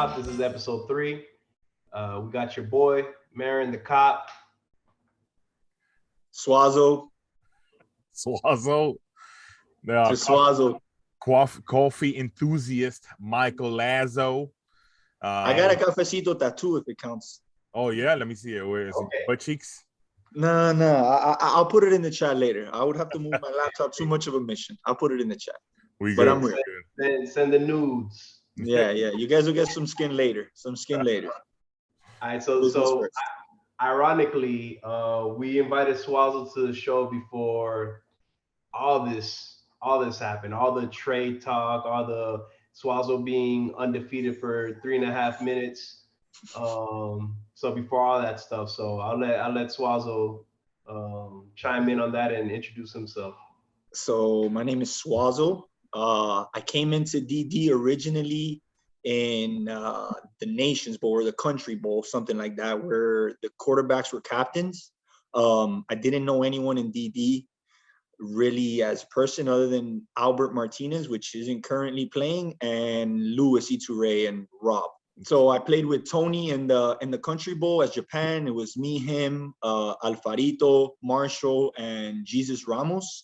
Cop. This is episode 3. We got your boy, Marin the Cop. Swazo. Swazo. To Swazo. Coffee enthusiast, Michael Lazo. I got a cafecito tattoo if it counts. Oh, yeah? Let me see it. Where is it? Butt cheeks? No. I'll put it in the chat later. I would have to move my laptop. Too much of a mission. I'll put it in the chat. I'm real. Send the nudes. Yeah. You guys will get some skin later. All right, so ironically, we invited Swazzle to the show before all this happened. All the trade talk, all the Swazzle being undefeated for 3.5 minutes. So before all that stuff, so I'll let Swazzle chime in on that and introduce himself. So my name is Swazo. I came into DD originally in the Nations Bowl or the Country Bowl, something like that, where the quarterbacks were captains. I didn't know anyone in DD really as person other than Albert Martinez, which isn't currently playing, and Louis Iturre and Rob. So I played with Tony in the Country Bowl as Japan. It was me, him, Alfarito, Marshall, and Jesus Ramos.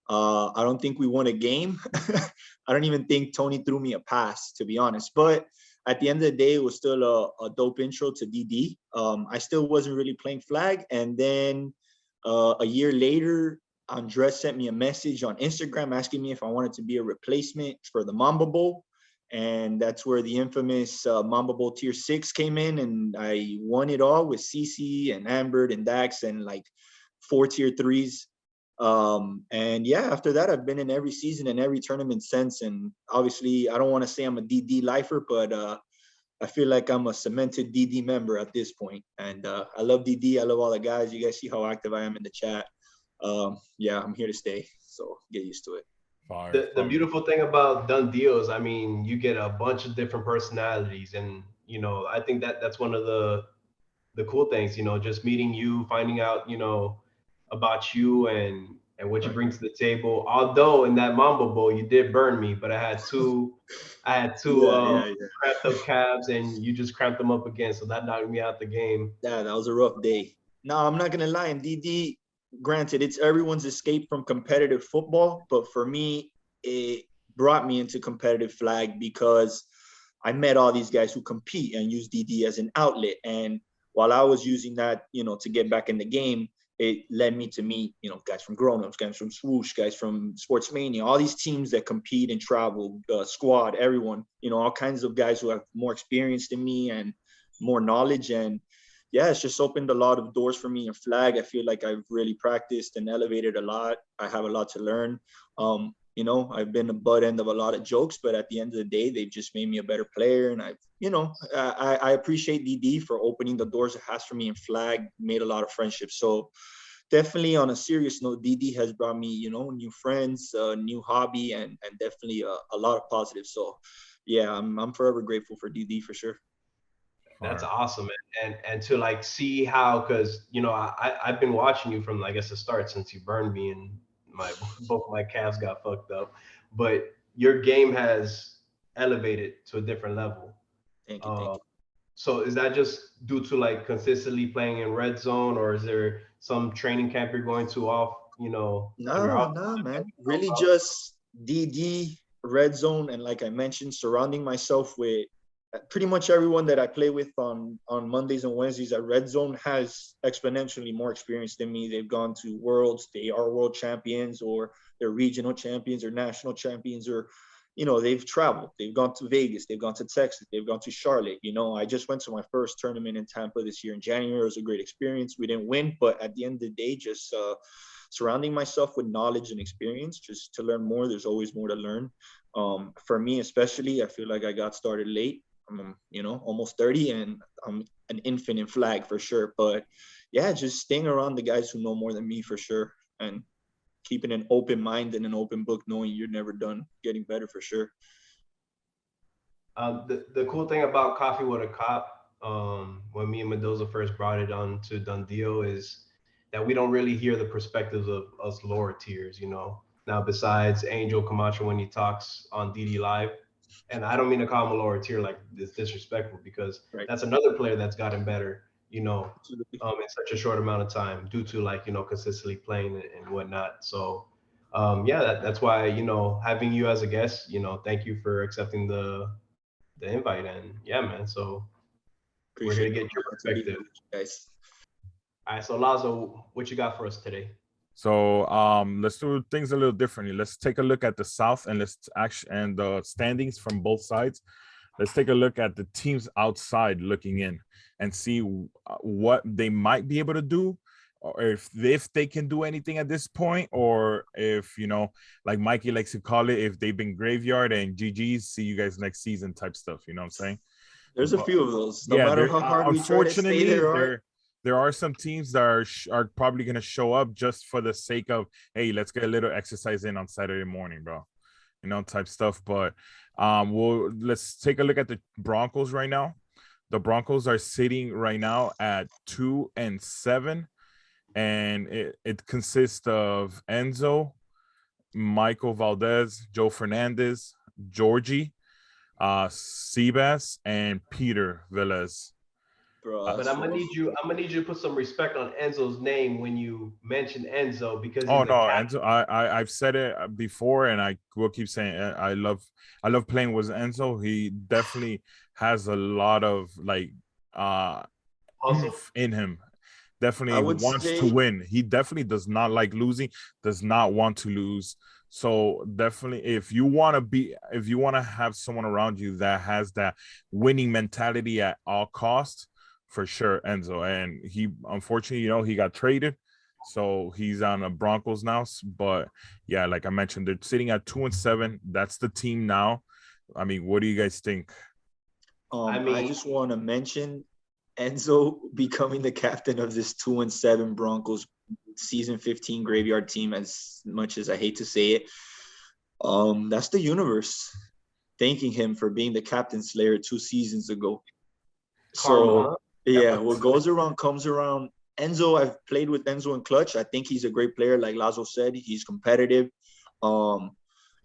I don't think we won a game. I don't even think Tony threw me a pass, to be honest. But at the end of the day, it was still a dope intro to DD. I still wasn't really playing flag. And then a year later, Andres sent me a message on Instagram asking me if I wanted to be a replacement for the Mamba Bowl. And that's where the infamous Mamba Bowl Tier 6 came in. And I won it all with CC and Ambert and Dax and like 4 Tier 3s. And yeah, after that, I've been in every season and every tournament since. And obviously, I don't want to say I'm a DD lifer, but I feel like I'm a cemented DD member at this point. And I love DD. I love all the guys. You guys see how active I am in the chat. Yeah, I'm here to stay. So get used to it. The beautiful thing about Done Deals, I mean, you get a bunch of different personalities. And, you know, I think that's one of the cool things, you know, just meeting you, finding out, you know, about you and what you bring to the table. Although in that Mamba Bowl you did burn me, but I had two cramped up calves and you just cramped them up again, so that knocked me out the game. Yeah, that was a rough day. No, I'm not gonna lie. In DD, granted, it's everyone's escape from competitive football, but for me, it brought me into competitive flag because I met all these guys who compete and use DD as an outlet. And while I was using that, you know, to get back in the game, it led me to meet, you know, guys from Grown Ups, guys from Swoosh, guys from Sportsmania, all these teams that compete and travel, squad, everyone, you know, all kinds of guys who have more experience than me and more knowledge. And yeah, it's just opened a lot of doors for me in flag. I feel like I've really practiced and elevated a lot. I have a lot to learn. You know, I've been the butt end of a lot of jokes, but at the end of the day, they've just made me a better player. And I appreciate DD for opening the doors it has for me in flag, made a lot of friendships. So definitely on a serious note, DD has brought me, you know, new friends, new hobby, and definitely a lot of positives. So yeah, I'm forever grateful for DD for sure. That's awesome, and to like see how, because you know I've been watching you from I guess the start since you burned me and both my calves got fucked up, but your game has elevated to a different level. Thank you. So is that just due to like consistently playing in red zone, or is there some training camp you're going to off? You know, no, man. Really, just DD, red zone, and like I mentioned, surrounding myself with pretty much everyone that I play with on Mondays and Wednesdays at Red Zone has exponentially more experience than me. They've gone to worlds, they are world champions, or they're regional champions or national champions, or, you know, they've traveled. They've gone to Vegas, they've gone to Texas, they've gone to Charlotte. You know, I just went to my first tournament in Tampa this year in January. It was a great experience. We didn't win, but at the end of the day, just surrounding myself with knowledge and experience just to learn more. There's always more to learn. For me, especially, I feel like I got started late. I'm, you know, almost 30 and I'm an infant in flag for sure. But yeah, just staying around the guys who know more than me for sure. And keeping an open mind and an open book, knowing you're never done getting better for sure. The cool thing about Coffee with a Cop, when me and Mendoza first brought it on to Done Deal, is that we don't really hear the perspectives of us lower tiers, you know. Now, besides Angel Camacho when he talks on DD Live, And I don't mean to call him a lower tier like this disrespectful, because Right. that's another player that's gotten better, you know, Absolutely. in such a short amount of time due to, like, consistently playing and whatnot. So yeah, that's why, having you as a guest, thank you for accepting the invite. And yeah, man. So we're here to Appreciate get your to be here perspective. with you guys. All right, so Lazo, what you got for us today? So let's do things a little differently. Let's take a look at the South and the standings from both sides. Let's take a look at the teams outside looking in and see what they might be able to do, or if they can do anything at this point, or if, like Mikey likes to call it, if they've been graveyard and GG's, see you guys next season type stuff. You know what I'm saying? There's a few of those. No Yeah, matter how hard we try to stay unfortunately, there, there are some teams that are probably going to show up just for the sake of, hey, let's get a little exercise in on Saturday morning, bro. Type stuff. But let's take a look at the Broncos right now. The Broncos are sitting right now at 2-7, and it consists of Enzo, Michael Valdez, Joe Fernandez, Georgie, Seabass, and Peter Velez. bro. But I'm gonna need you to put some respect on Enzo's name when you mention Enzo, because he's Oh the no, captain. Enzo! I've said it before, and I will keep saying it. I love playing with Enzo. He definitely has a lot of oomph in him. Definitely I would wants to say win. He definitely does not like losing. Does not want to lose. So definitely, if you want to have someone around you that has that winning mentality at all costs, for sure, Enzo. And he, unfortunately, he got traded. So he's on the Broncos now. But yeah, like I mentioned, they're sitting at 2-7. That's the team now. I mean, what do you guys think? I just want to mention Enzo becoming the captain of this 2-7 Broncos season 15 graveyard team, as much as I hate to say it. That's the universe thanking him for being the captain slayer 2 seasons ago. Karma, huh? Yeah, what goes around comes around. Enzo, I've played with Enzo in clutch. I think he's a great player. Like Lazo said, he's competitive.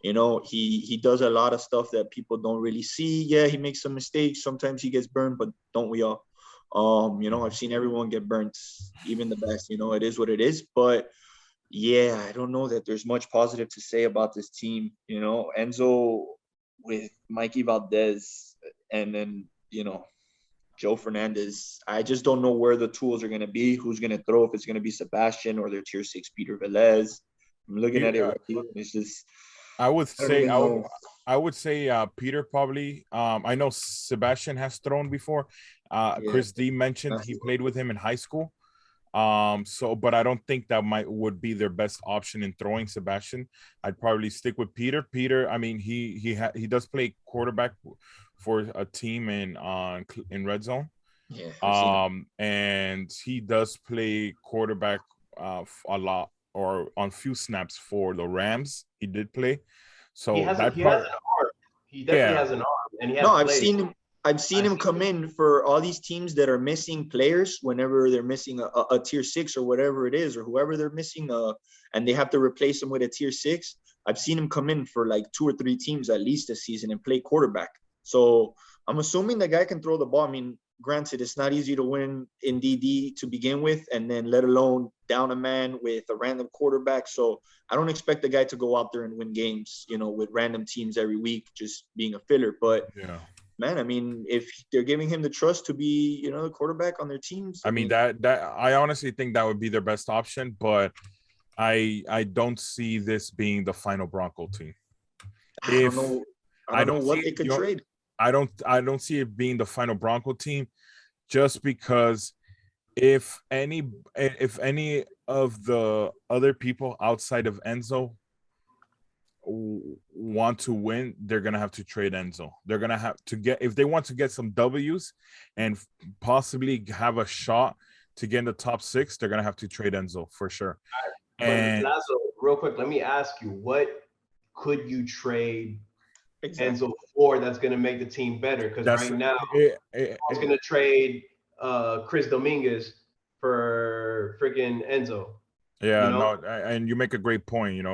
He does a lot of stuff that people don't really see. Yeah, he makes some mistakes. Sometimes he gets burned, but don't we all? I've seen everyone get burnt, even the best. It is what it is. But yeah, I don't know that there's much positive to say about this team. Enzo with Mikey Valdez, and then Joe Fernandez. I just don't know where the tools are going to be, who's going to throw, if it's going to be Sebastian or their tier 6 Peter Velez. I'm looking at it right here. It's just, I would say know. I would say Peter probably. I know Sebastian has thrown before. Chris D mentioned he played with him in high school. But I don't think that would be their best option in throwing Sebastian. I'd probably stick with Peter. Peter, I mean, he does play quarterback for a team in red zone. Yeah. And he does play quarterback a lot, or on few snaps for the Rams. He did play. So he has an arm. He definitely has an arm, and he has I've seen him come in for all these teams that are missing players whenever they're missing a tier 6 or whatever it is, or whoever they're missing, and they have to replace him with a tier 6. I've seen him come in for like 2 or 3 teams at least this season and play quarterback. So I'm assuming the guy can throw the ball. I mean, granted, it's not easy to win in DD to begin with, and then let alone down a man with a random quarterback. So I don't expect the guy to go out there and win games, with random teams every week, just being a filler. But yeah, man, I mean, if they're giving him the trust to be, the quarterback on their teams, I mean that I honestly think that would be their best option, but I don't see this being the final Bronco team. I don't know what they could trade. I don't see it being the final Bronco team, just because if any of the other people outside of Enzo want to win, they're gonna have to trade Enzo. They're gonna have to if they want to get some W's and possibly have a shot to get in the top 6, they're gonna have to trade Enzo for sure. And Lazo, real quick, let me ask you, what could you trade Enzo for that's going to make the team better? Because right now, I was going to trade Chris Dominguez for freaking Enzo. Yeah, You know, no, and you make a great point.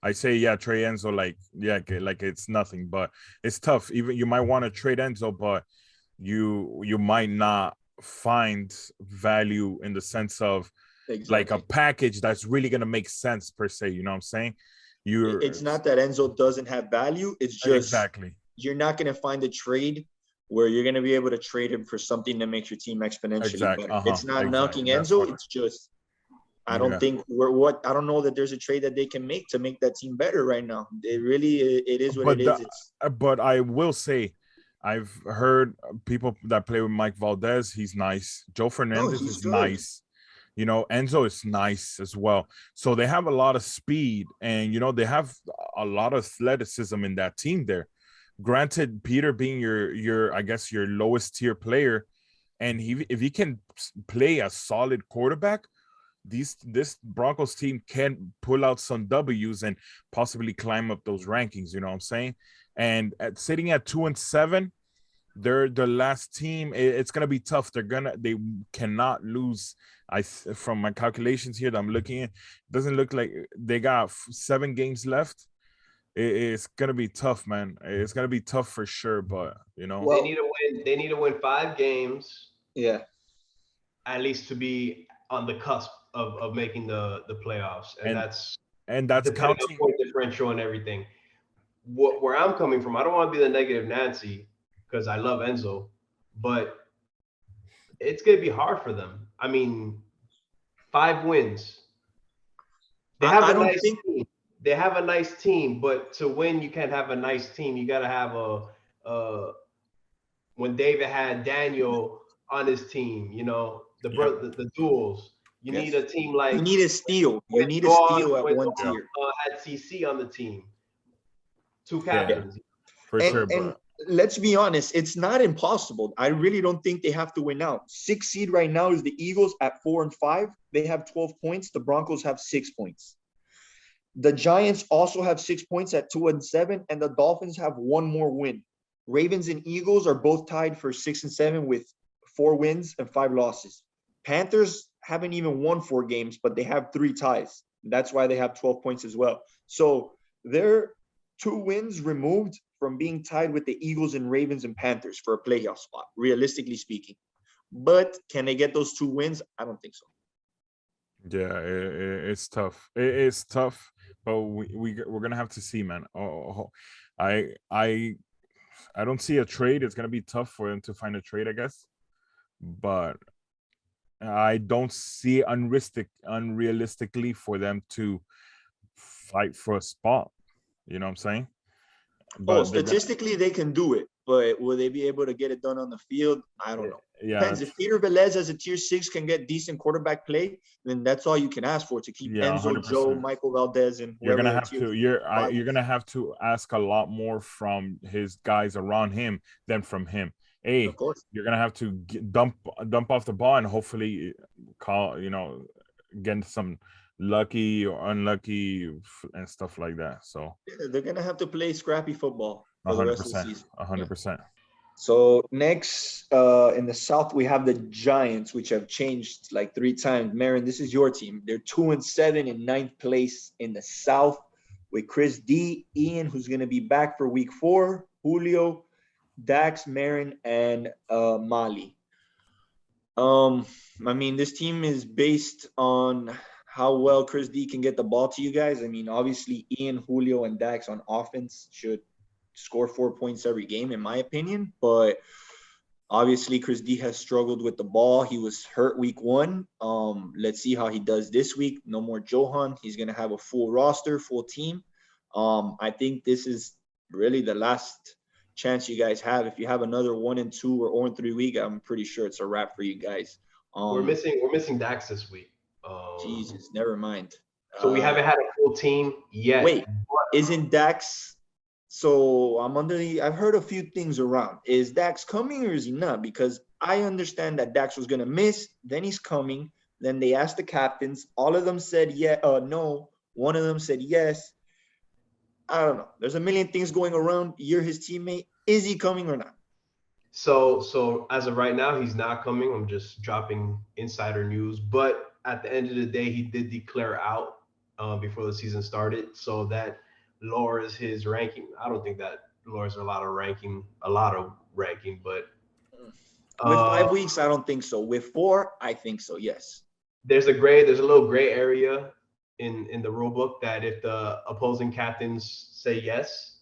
I say, yeah, trade Enzo, like it's nothing, but it's tough. Even you might want to trade Enzo, but you might not find value in the sense of like a Exactly. package that's really gonna make sense per se. You know what I'm saying? It's You're not that Enzo doesn't have value. It's just exactly, you're not going to find a trade where you're going to be able to trade him for something that makes your team exponentially exact, better. It's not knocking exactly. That's Enzo. what, It's just I don't yeah. think I don't know that there's a trade that they can make to make that team better right now. It is what it But is. It's but I will say, I've heard people that play with Mike Valdez. He's nice. Joe no, Fernandez he's is good. nice. Enzo is nice as well. So they have a lot of speed, and they have a lot of athleticism in that team there. Granted, Peter being your I guess your lowest tier player, and if he can play a solid quarterback, this Broncos team can pull out some W's and possibly climb up those rankings. You know what I'm saying? And sitting at 2-7, they're the last team. It's gonna be tough. They cannot lose. From my calculations here that I'm looking at, doesn't look like they got 7 games left. It's gonna be tough, man. It's gonna be tough for sure. But they Well, need to win. They need to win 5 games yeah. at least to be on the cusp of making the playoffs, and and that's and that's depending on counting. point differential and everything. Where I'm coming from, I don't want to be the negative Nancy because I love Enzo, but it's going to be hard for them. I mean, 5 wins. They have I a don't nice think team. They have a nice team, but to win, you can't have a nice team. You got to have a. When David had Daniel on his team, Yeah, the duels. You need yes. a team You like need a steal. You when need a Dawn steal at when one yeah, tier. had CC on the team, 2 yeah, Yeah. captains. for sure. And But let's be honest, it's not impossible. I really don't think they have to win out. 6th seed right now is the Eagles at 4-5. They have 12 points. The Broncos have 6 points. The Giants also have 6 points at 2-7, and the Dolphins have one more win. Ravens and Eagles are both tied for 6 and 7 with 4 wins and 5 losses. Panthers haven't even won 4 games, but they have 3 ties. That's why they have 12 points as well. So they're 2 wins removed from being tied with the Eagles and Ravens and Panthers for a playoff spot, realistically speaking. But can they get those 2 wins? I don't think so. yeah, it's tough. It's tough, but we're gonna have to see, man. I I I don't see a trade. It's gonna be tough for them to find a trade, I guess. But I don't see unrealistically for them to fight for a spot. You know what I'm saying? Oh, But they're gonna, statistically, they can do it, but will they be able to get it done on the field? I don't know. yeah, Depends. If Peter Velez as a tier 6 can get decent quarterback play, then that's all you can ask for to keep yeah, Enzo, Joe, 100%. Michael Valdez, and You're whoever gonna their have tier to 5 you're is. gonna have to ask a lot more from his guys around him than from him. Of Hey, course. you're gonna have to dump off the ball and hopefully call get some lucky or unlucky and stuff like that. So Yeah, they're going to have to play scrappy football for the rest of the 100%, season. Yeah. 100%. So next in the South, we have the Giants, which have changed like 3 times. Marin, this is your team. They're 2-7 in 9th place in the South with Chris D, Ian, who's going to be back for week 4, Julio, Dax, Marin, and Mali. I mean, this team is based on how well Chris D can get the ball to you guys. I mean, obviously, Ian, Julio, and Dax on offense should score 4 points every game, in my opinion. But obviously, Chris D has struggled with the ball. He was hurt week 1. Let's see how he does this week. No more Johan. He's going to have a full roster, full team. I think this is really the last chance you guys have. If you have another 1-2 or 0-3 week, I'm pretty sure it's a wrap for you guys. We're missing Dax this week. Jesus, never mind. So we haven't had a full team yet. Wait, isn't Dax? So I've heard a few things around. Is Dax coming or is he not? Because I understand that Dax was gonna miss, then he's coming. Then they asked the captains. All of them said no. One of them said yes. I don't know. There's a million things going around. You're his teammate. Is he coming or not? So as of right now, he's not coming. I'm just dropping insider news, but at the end of the day, he did declare out before the season started, so that lowers his ranking. I don't think that lowers a lot of ranking, but With uh, 5 weeks, I don't think so. With 4, I think so. Yes. there's a little gray area in the rule book that if the opposing captains say yes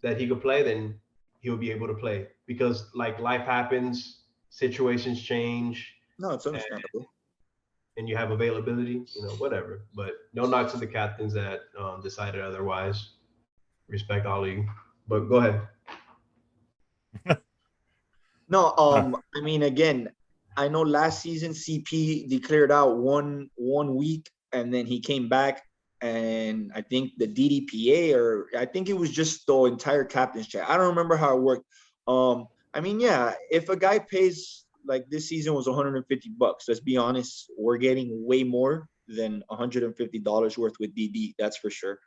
that he could play, then he'll be able to play because like life happens, situations change, No, it's and, understandable. and you have availability, whatever. But no knock to the captains that decided otherwise. Respect all of you. But go ahead. No, I mean, again, I know last season CP declared out one week, and then he came back, and I think the DDPA, or I think it was just the entire captain's chat. I don't remember how it worked. I mean, yeah, if a guy pays like this season was $150, let's be honest, we're getting way more than $150 worth with DD. That's for sure.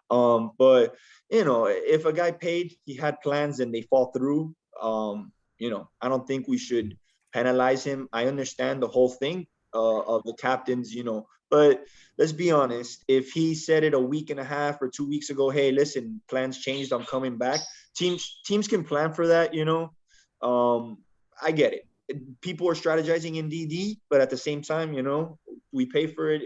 But if a guy paid, he had plans and they fall through. I don't think we should penalize him. I understand the whole thing of the captains, but let's be honest. If he said it a week and a half or 2 weeks ago, hey, listen, plans changed, I'm coming back. Teams can plan for that, I get it. People are strategizing in DD, but at the same time, we pay for it.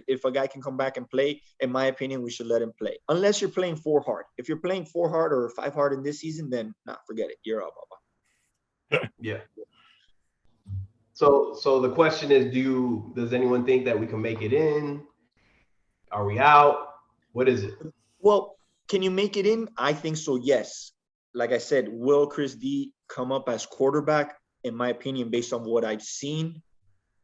If a guy can come back and play, in my opinion, we should let him play. Unless you're playing 4 hard. If you're playing 4 hard or 5 hard in this season, then forget it. You're up, Baba. Yeah. So the question is, does anyone think that we can make it in? Are we out? What is it? Well, can you make it in? I think so, yes. Like I said, will Chris D come up as quarterback? In my opinion, based on what I've seen,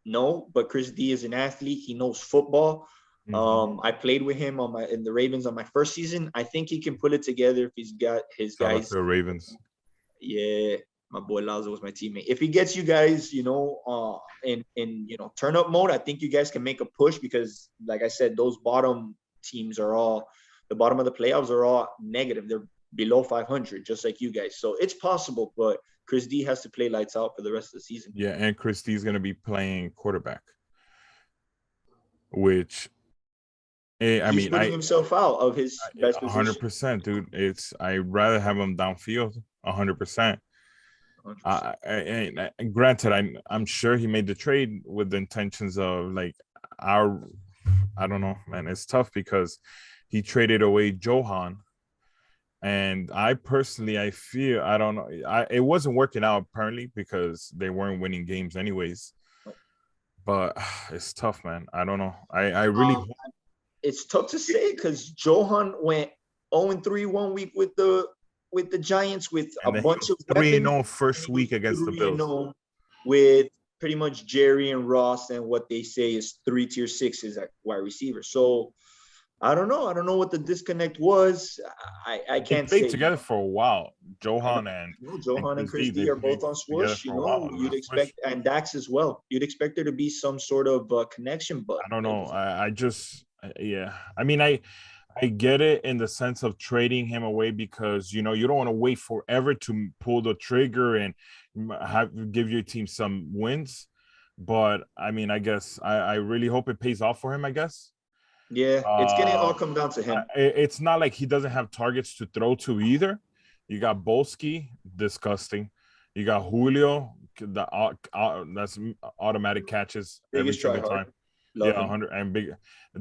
no. But Chris D is an athlete. He knows football. I played with him in the Ravens on my first season. I think he can put it together if he's got his Shout out guys. to the Ravens. Yeah, my boy Lazo was my teammate. If he gets you guys, in turn up mode, I think you guys can make a push because, like I said, those bottom teams are all the bottom of the playoffs are all negative. They're below 500, just like you guys. So it's possible, but Chris D has to play lights out for the rest of the season. Yeah, and Chris D is going to be playing quarterback, which He's putting himself out of his best position. 100%, dude. I'd rather have him downfield, 100%. And granted, I'm sure he made the trade with the intentions of like I don't know, man. It's tough because he traded away Johan. And I personally, I feel, I don't know, it wasn't working out apparently because they weren't winning games anyways. But it's tough, man. I don't know. I really. It's tough to say because Johan went 0-3 1 week with the Giants with a bunch of 3-0 first week against the Bills. With pretty much Jerry and Ross and what they say is 3 tier 6s at wide receiver. So I don't know. I don't know what the disconnect was. I can't say. They played together for a while. Johan and Chris D are both on Swoosh. You'd expect, and Dax as well. You'd expect there to be some sort of connection, but I don't know. Yeah. I mean, I get it in the sense of trading him away because you don't want to wait forever to pull the trigger and give your team some wins. But I mean, I guess I really hope it pays off for him. I guess. Yeah, it's gonna all come down to him. It's not like he doesn't have targets to throw to either. You got Bolski, disgusting. You got Julio, that's automatic catches every single time. Love 100 and big.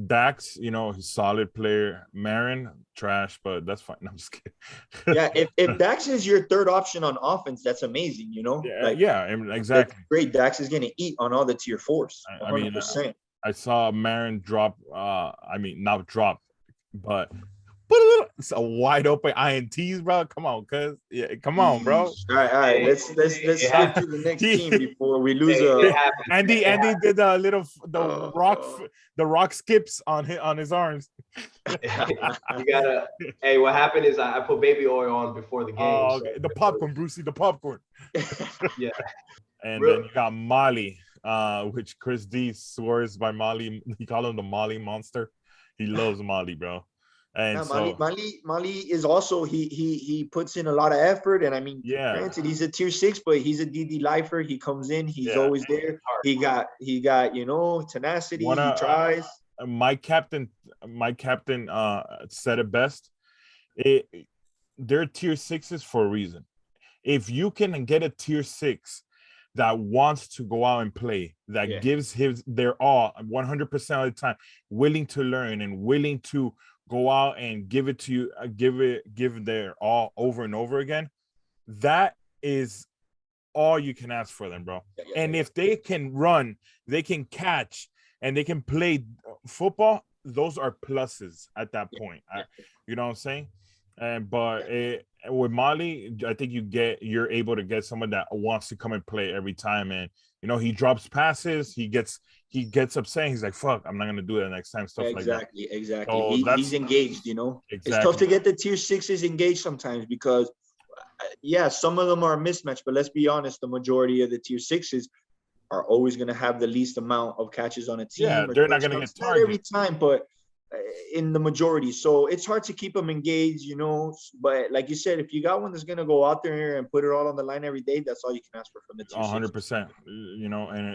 Dax, he's solid player. Marin, trash, but that's fine. I'm just kidding. Yeah, if Dax is your third option on offense, that's amazing. Yeah, exactly. Great. Dax is gonna eat on all the tier 4s. 100%. I saw Marin drop. Not drop, but it's a wide open INTs, bro. Come on, come on, bro. All right. Let's skip to the next team before we lose. Andy did the rock skips on his arms. You gotta. Hey, what happened is I put baby oil on before the game. Oh, okay. The popcorn, Brucey, the popcorn. Yeah. And then you got Molly. Which Chris D swears by Molly. He called him the Molly monster. He loves Molly, bro. And Now, so Mali is also he puts in a lot of effort, and I mean, yeah, granted, he's a tier 6, but he's a DD lifer. He comes in, he's yeah. always there. He got tenacity. One He tries. my captain said it best. It they're tier sixes for a reason. If you can get a tier 6 that wants to go out and play, that gives their all 100% of the time, willing to learn and willing to go out and give it to you, give their all over and over again, that is all you can ask for them, bro. And if they can run, they can catch, and they can play football, those are pluses at that point. You know what I'm saying? But with Mali, I think you're able to get someone that wants to come and play every time, and he drops passes, he gets upset, he's like, fuck, I'm not gonna do that next time, stuff like that. Exactly. So He's engaged. Exactly. It's tough to get the tier 6s engaged sometimes because some of them are a mismatch, but let's be honest, the majority of the tier 6s are always going to have the least amount of catches on a team. Yeah, they're not going to get targeted. Not every time, but in the majority. So it's hard to keep them engaged, But like you said, if you got one that's going to go out there and put it all on the line every day, that's all you can ask for from the team. 100%.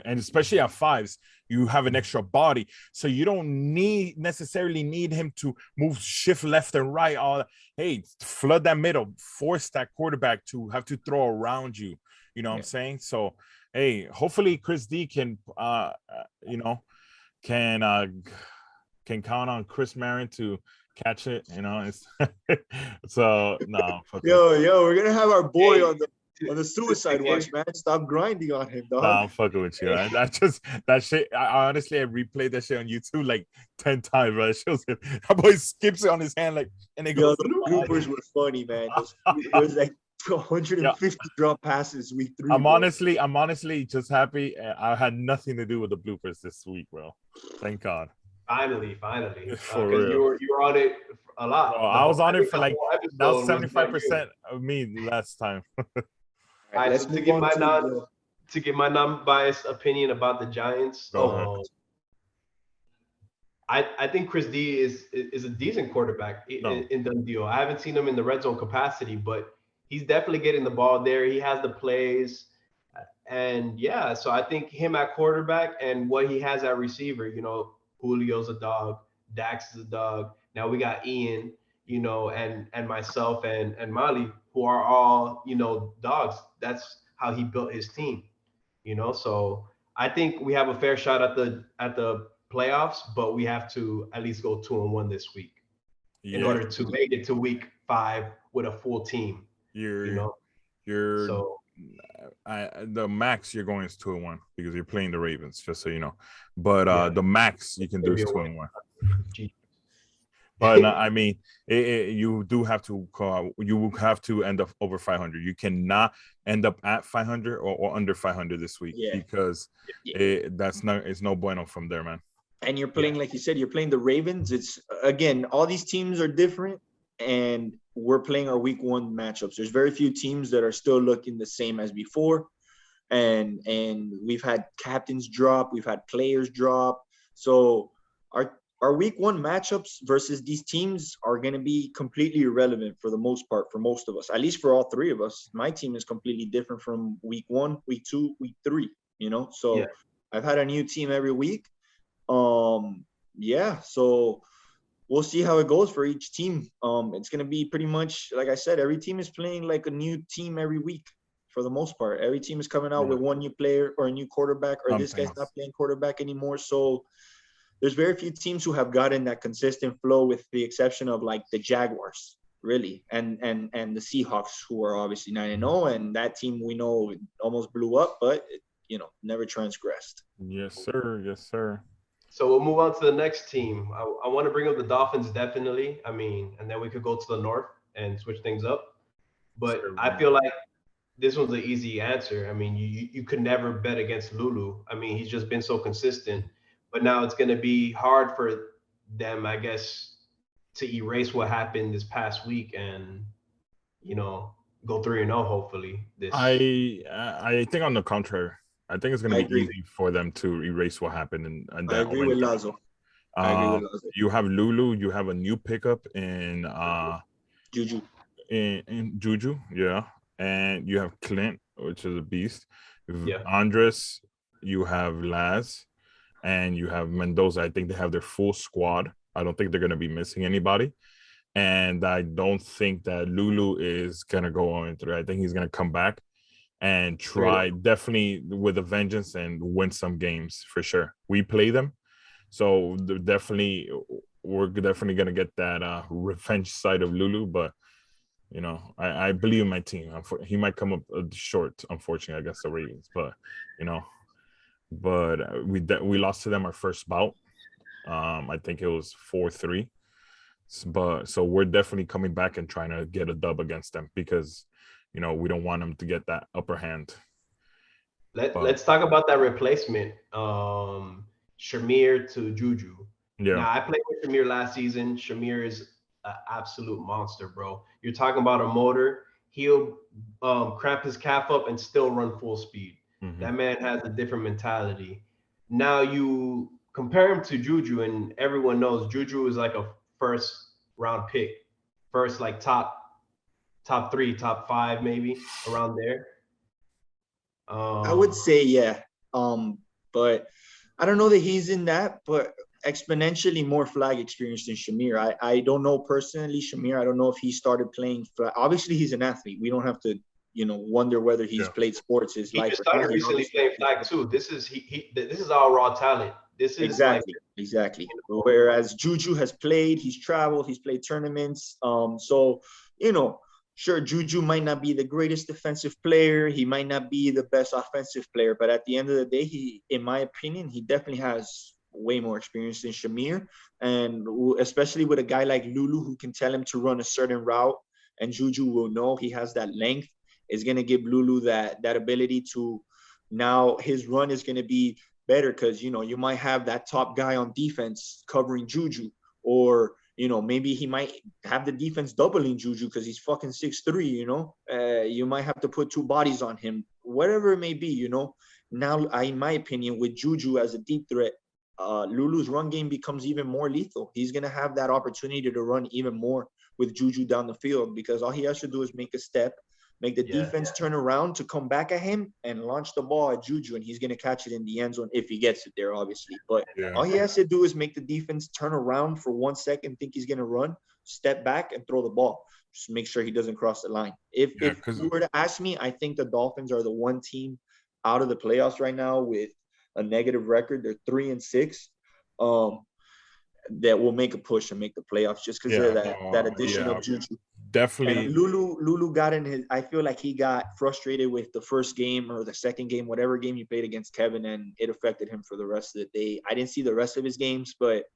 And especially at 5s, you have an extra body, so you don't necessarily need him to shift left and right. Hey, flood that middle, force that quarterback to have to throw around you. You know what I'm saying? So, hey, hopefully Chris D can can count on Chris Marin to catch it. It's so no. Yo, we're gonna have our boy on the suicide watch, man. Stop grinding on him, dog. Nah, I'm fucking with you. That shit. I honestly replayed that shit on YouTube like 10 times, bro. It shows him. That boy skips it on his hand and it goes. The bloopers were funny, man. It was like 150 drop passes week 3. I'm honestly just happy. I had nothing to do with the bloopers this week, bro. Thank God. Finally. For real. You were on it a lot. I was on it for like that was 75% of me last time. All right, so to give my non-biased opinion about the Giants. I think Chris D is a decent quarterback in the deal. I haven't seen him in the red zone capacity, but he's definitely getting the ball there. He has the plays. And so I think him at quarterback and what he has at receiver, Julio's a dog, Dax is a dog. Now we got Ian, and myself and Mali, who are all, dogs. That's how he built his team, So I think we have a fair shot at the playoffs, but we have to at least go 2-1 this week in order to make it to week 5 with a full team. The max you're going is 2-1 because you're playing the Ravens, just so you know. But the max you can do is 2-1. But I mean, you do have to you will have to end up over 500. You cannot end up at 500 or under 500 this week because it's no bueno from there, man. And you're playing, like you said, you're playing the Ravens. It's again, all these teams are different, and we're playing our week 1 matchups. There's very few teams that are still looking the same as before. And we've had captains drop, we've had players drop. So our week 1 matchups versus these teams are going to be completely irrelevant for the most part, for most of us, at least for all 3 of us. My team is completely different from week 1, week 2, week 3, So I've had a new team every week. So we'll see how it goes for each team. It's going to be pretty much, like I said, every team is playing like a new team every week for the most part. Every team is coming out with one new player or a new quarterback, or this guy's not playing quarterback anymore. So there's very few teams who have gotten that consistent flow, with the exception of like the Jaguars, really, and the Seahawks, who are obviously 9-0, and that team we know almost blew up, but never transgressed. Yes, sir. So we'll move on to the next team. I want to bring up the Dolphins, definitely. I mean, and then we could go to the North and switch things up. But I feel like this one's an easy answer. I mean, you could never bet against Lulu. I mean, he's just been so consistent. But now it's going to be hard for them, I guess, to erase what happened this past week and, go 3-0, hopefully. I think on the contrary. I think it's going to be easy for them to erase what happened. And I agree with Lazo. I agree with Lazo. You have Lulu. You have a new pickup in Juju. in Juju, yeah, and you have Clint, which is a beast. Yeah. Andres, you have Laz, and you have Mendoza. I think they have their full squad. I don't think they're gonna be missing anybody, and I don't think that Lulu is gonna go on through. I think he's gonna come back and try definitely with a vengeance and win some games for sure. We play them, so definitely we're definitely gonna get that revenge side of Lulu, but you know, I believe in my team. He might come up short, unfortunately, against the Ravens, but you know, but we lost to them our first bout. I think it was 4-3. But so we're definitely coming back and trying to get a dub against them because you know we don't want them to get that upper hand. Let's talk about that replacement, Shamir to Juju. Yeah. Now I played with Shamir last season. Shamir is an absolute monster, bro. You're talking about a motor. He'll cramp his calf up and still run full speed. Mhm. That man has a different mentality. Now you compare him to Juju, and everyone knows Juju is like a first round pick, first like top 3, top 5, maybe around there. I would say yeah. But I don't know that he's in that, but exponentially more flag experience than Shamir. I don't know personally Shamir. I don't know if he started playing flag. Obviously, he's an athlete. We don't have to, wonder whether he's played sports his life. He just started recently playing flag too. This is all raw talent. This is exactly. Whereas Juju has played, he's traveled, he's played tournaments. So sure, Juju might not be the greatest defensive player. He might not be the best offensive player, but at the end of the day, in my opinion, he definitely has way more experience than Shamir. And especially with a guy like Lulu who can tell him to run a certain route, and Juju will know he has that length, is going to give Lulu that ability to, now his run is going to be better because, you might have that top guy on defense covering Juju, or maybe he might have the defense doubling Juju because he's fucking 6'3", you might have to put 2 bodies on him, whatever it may be, Now, in my opinion, with Juju as a deep threat, Lulu's run game becomes even more lethal. He's going to have that opportunity to run even more with Juju down the field because all he has to do is make a step, make the defense turn around to come back at him and launch the ball at Juju, and he's going to catch it in the end zone if he gets it there, obviously. But all he has to do is make the defense turn around for 1 second, think he's going to run, step back, and throw the ball. Just make sure he doesn't cross the line. If you were to ask me, I think the Dolphins are the one team out of the playoffs right now with a negative record. They're 3-6. That will make a push and make the playoffs just because of that addition of Juju. Definitely. And Lulu got in his. I feel like he got frustrated with the first game or the second game, whatever game he played against Kevin, and it affected him for the rest of the day. I didn't see the rest of his games, but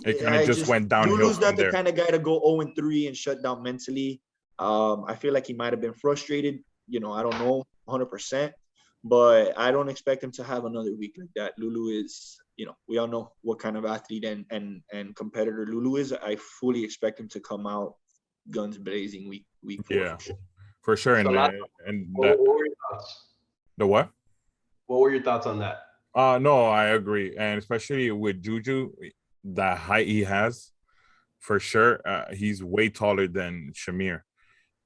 it kind of just went downhill. Lulu's not the kind of guy to go 0-3 and shut down mentally. I feel like he might have been frustrated. I don't know 100%, but I don't expect him to have another week like that. Lulu is, we all know what kind of athlete and competitor Lulu is. I fully expect him to come out guns blazing week 4. Yeah, for sure. So what were your thoughts? The what? What were your thoughts on that? No, I agree, and especially with Juju, the height he has, for sure, he's way taller than Shamir,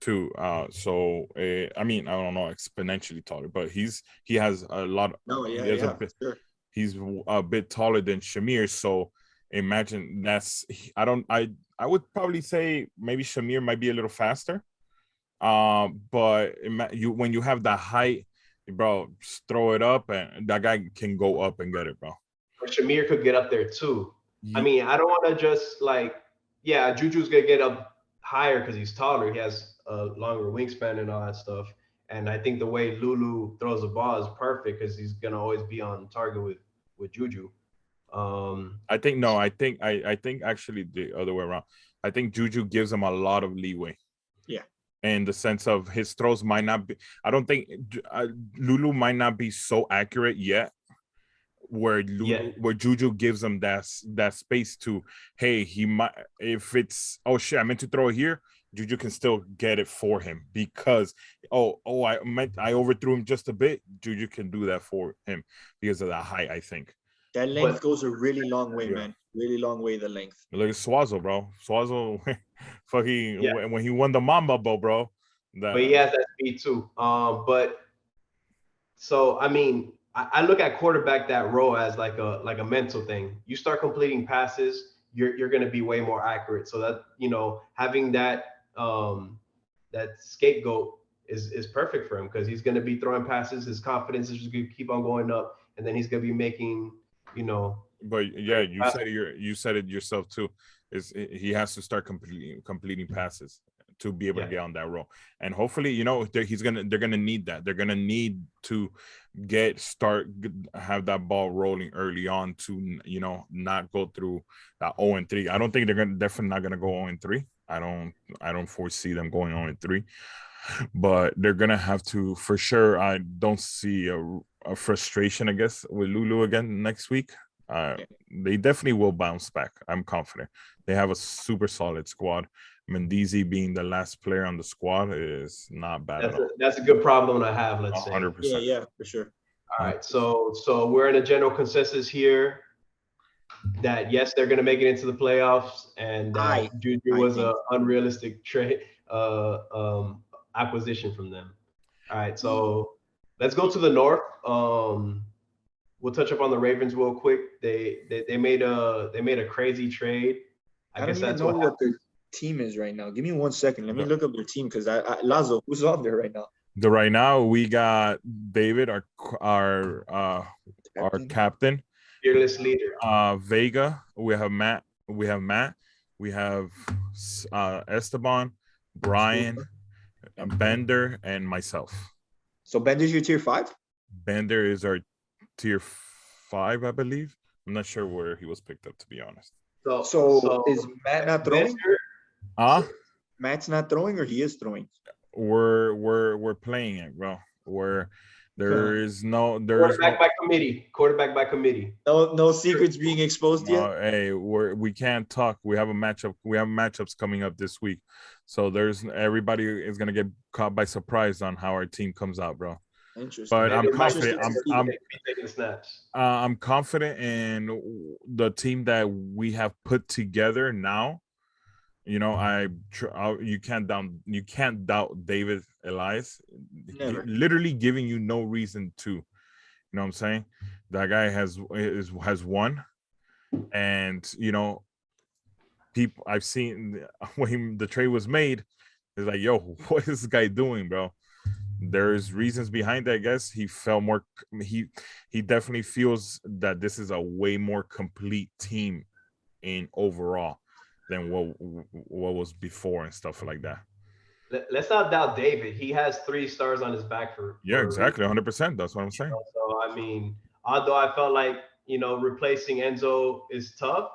too. So I mean, I don't know, exponentially taller, but he has a lot. He's a bit taller than Shamir, so imagine I would probably say maybe Shamir might be a little faster. But when you have the height, bro, just throw it up and that guy can go up and get it, bro. But Shamir could get up there too. I mean, I don't want to just Juju's gonna get up higher because he's taller. He has a longer wingspan and all that stuff. And I think the way Lulu throws the ball is perfect because he's gonna always be on target with Juju. I think actually the other way around. I think Juju gives him a lot of leeway. Yeah. In the sense of his throws might not be. I don't think Lulu might not be so accurate yet. Where Juju gives him that space to, hey, he might, if it's, oh shit, I meant to throw it here, Juju can still get it for him because I overthrew him just a bit. Juju can do that for him because of that height, I think. That length But- goes a really long way, Yeah. man. Really long way, the length. Look at Swazo, bro. Swazo, fucking Yeah. when he won the Mamba Bowl, bro. But he has that speed too. But so I mean, I look at quarterback that role as like a mental thing. You start completing passes, you're gonna be way more accurate. So that having that scapegoat is perfect for him because he's gonna be throwing passes. His confidence is just gonna keep on going up, and then he's gonna be making But yeah, you said it yourself too. Is he has to start completing passes to be able to get on that roll, and hopefully, they're gonna need that. They're gonna need to have that ball rolling early on to not go through that 0-3. I don't think they're definitely not gonna go 0-3. I don't foresee them going 0-3, but they're gonna have to for sure. I don't see a frustration, I guess, with Lulu again next week. They definitely will bounce back. I'm confident. They have a super solid squad. Mendizi being the last player on the squad is not bad at all. That's a good problem to have. Let's say. 100%. Yeah, for sure. All right, so we're in a general consensus here that yes, they're going to make it into the playoffs, and that Juju was an unrealistic trade acquisition from them. All right, so let's go to the North. We'll touch up on the Ravens real quick. They made a crazy trade. I don't even know what their team is right now. Give me 1 second. Let me look up their team because Lazo, who's on there right now? Right now we got David, our captain, fearless leader. Vega. We have Matt. We have Esteban, Brian, Bender, and myself. So Bender's your tier 5? Bender is our tier 5, I believe. I'm not sure where he was picked up, to be honest. So is Matt not throwing? Matt's not throwing, or he is throwing? We're playing it, bro. There's quarterback by committee. No secrets being exposed yet. Hey, we can't talk. We have a matchup. We have matchups coming up this week, so everybody is gonna get caught by surprise on how our team comes out, bro. Interesting. But I'm confident. I'm confident in the team that we have put together now. You can't doubt David Elias. Literally giving you no reason to. You know what I'm saying? That guy has won, and people I've seen when the trade was made is like, yo, what is this guy doing, bro? There's reasons behind that. I guess he felt more. He definitely feels that this is a way more complete team in overall than what was before and stuff like that. Let's not doubt David. He has 3 stars on his back for exactly 100%. That's what I'm saying. So I mean, although I felt like replacing Enzo is tough,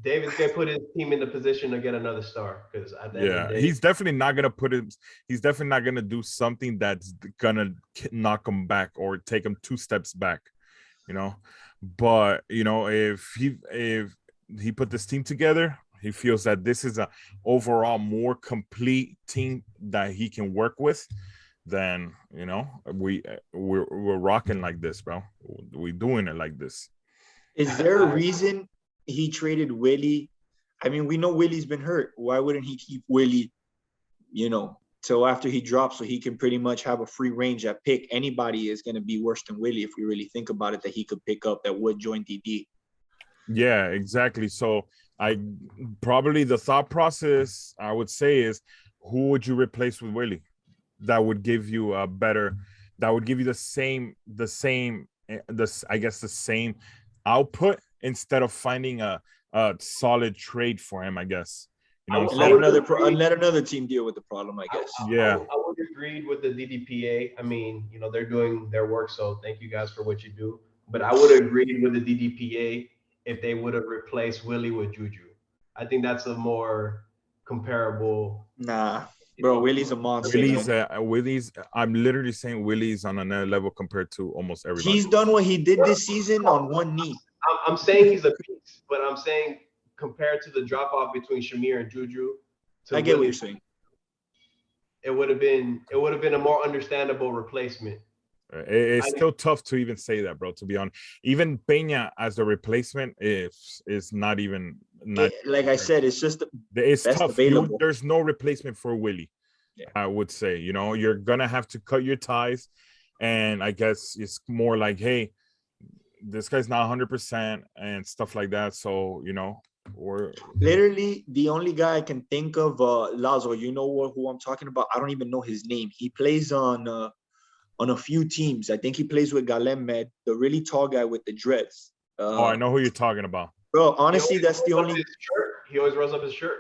David's gonna put his team in the position to get another star because he's definitely not gonna he's definitely not gonna do something that's gonna knock him back or take him 2 steps back, But if he put this team together, he feels that this is a overall more complete team that he can work with. Then we're rocking like this, bro. We're doing it like this. Is there a reason he traded Willie? I mean, we know Willie's been hurt. Why wouldn't he keep Willie, till after he drops, so he can pretty much have a free range at pick? Anybody is going to be worse than Willie if we really think about it, that he could pick up that would join DD. Yeah, exactly. So probably the thought process I would say is, who would you replace with Willie that would give you the same output instead of finding a solid trade for him, I guess. Let another team deal with the problem, I guess. I would agree with the DDPA. I mean, they're doing their work, so thank you guys for what you do. But I would agree with the DDPA if they would have replaced Willie with Juju. I think that's a more comparable. Nah, bro, Willie's a monster. Willie's. I'm literally saying Willie's on another level compared to almost everybody. He's done what he did this season on one knee. I'm saying he's a beast, but I'm saying compared to the drop off between Shamir and Juju, I get what you're saying. It would have been a more understandable replacement. It's still tough to even say that, bro. To be honest, even Peña as the replacement is not even not. Like I said, it's just It's best tough. available. There's no replacement for Willie. Yeah. I would say, you're gonna have to cut your ties, and I guess it's more like, hey, this guy's not 100% and stuff like that. So we're literally the only guy I can think of. Lazo, you know who I'm talking about? I don't even know his name. He plays on a few teams. I think he plays with Galemed, the really tall guy with the dreads. I know who you're talking about. Bro, honestly, that's the only. He always rolls up his shirt.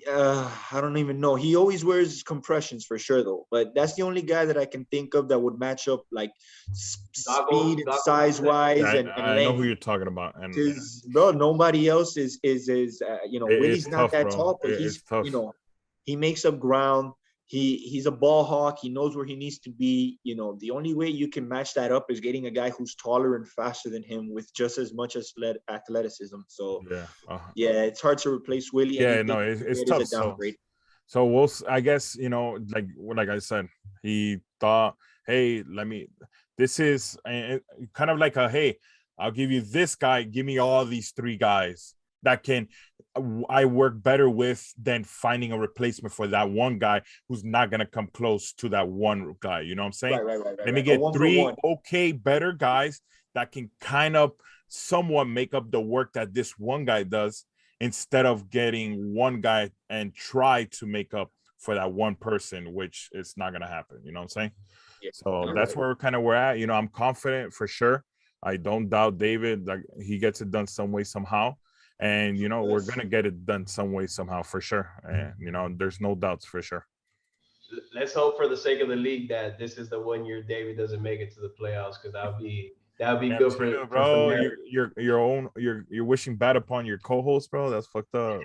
I don't even know. He always wears compressions for sure, though. But that's the only guy that I can think of that would match up like speed and size wise and I length. know who you're talking about. And because bro, nobody else is Willie's not that bro. tall, but he's he makes up ground. He's a ball hawk. He knows where he needs to be. The only way you can match that up is getting a guy who's taller and faster than him with just as much as athleticism. So yeah, it's hard to replace Willie. Yeah, no, it's tough. So I guess, like I said, he thought, hey, this is kind of like hey, I'll give you this guy. Give me all these three guys that I work better with than finding a replacement for that one guy who's not going to come close to that one guy. You know what I'm saying? Right. Let me get three better guys that can kind of somewhat make up the work that this one guy does, instead of getting one guy and try to make up for that one person, which is not going to happen. You know what I'm saying? Yeah. So that's where we're at. I'm confident for sure. I don't doubt David. Like, he gets it done some way, somehow. And, we're going to get it done some way, somehow, for sure. And, there's no doubts for sure. Let's hope for the sake of the league that this is the 1 year David doesn't make it to the playoffs, because that would be good for bro. You're wishing bad upon your co-host, bro. That's fucked up.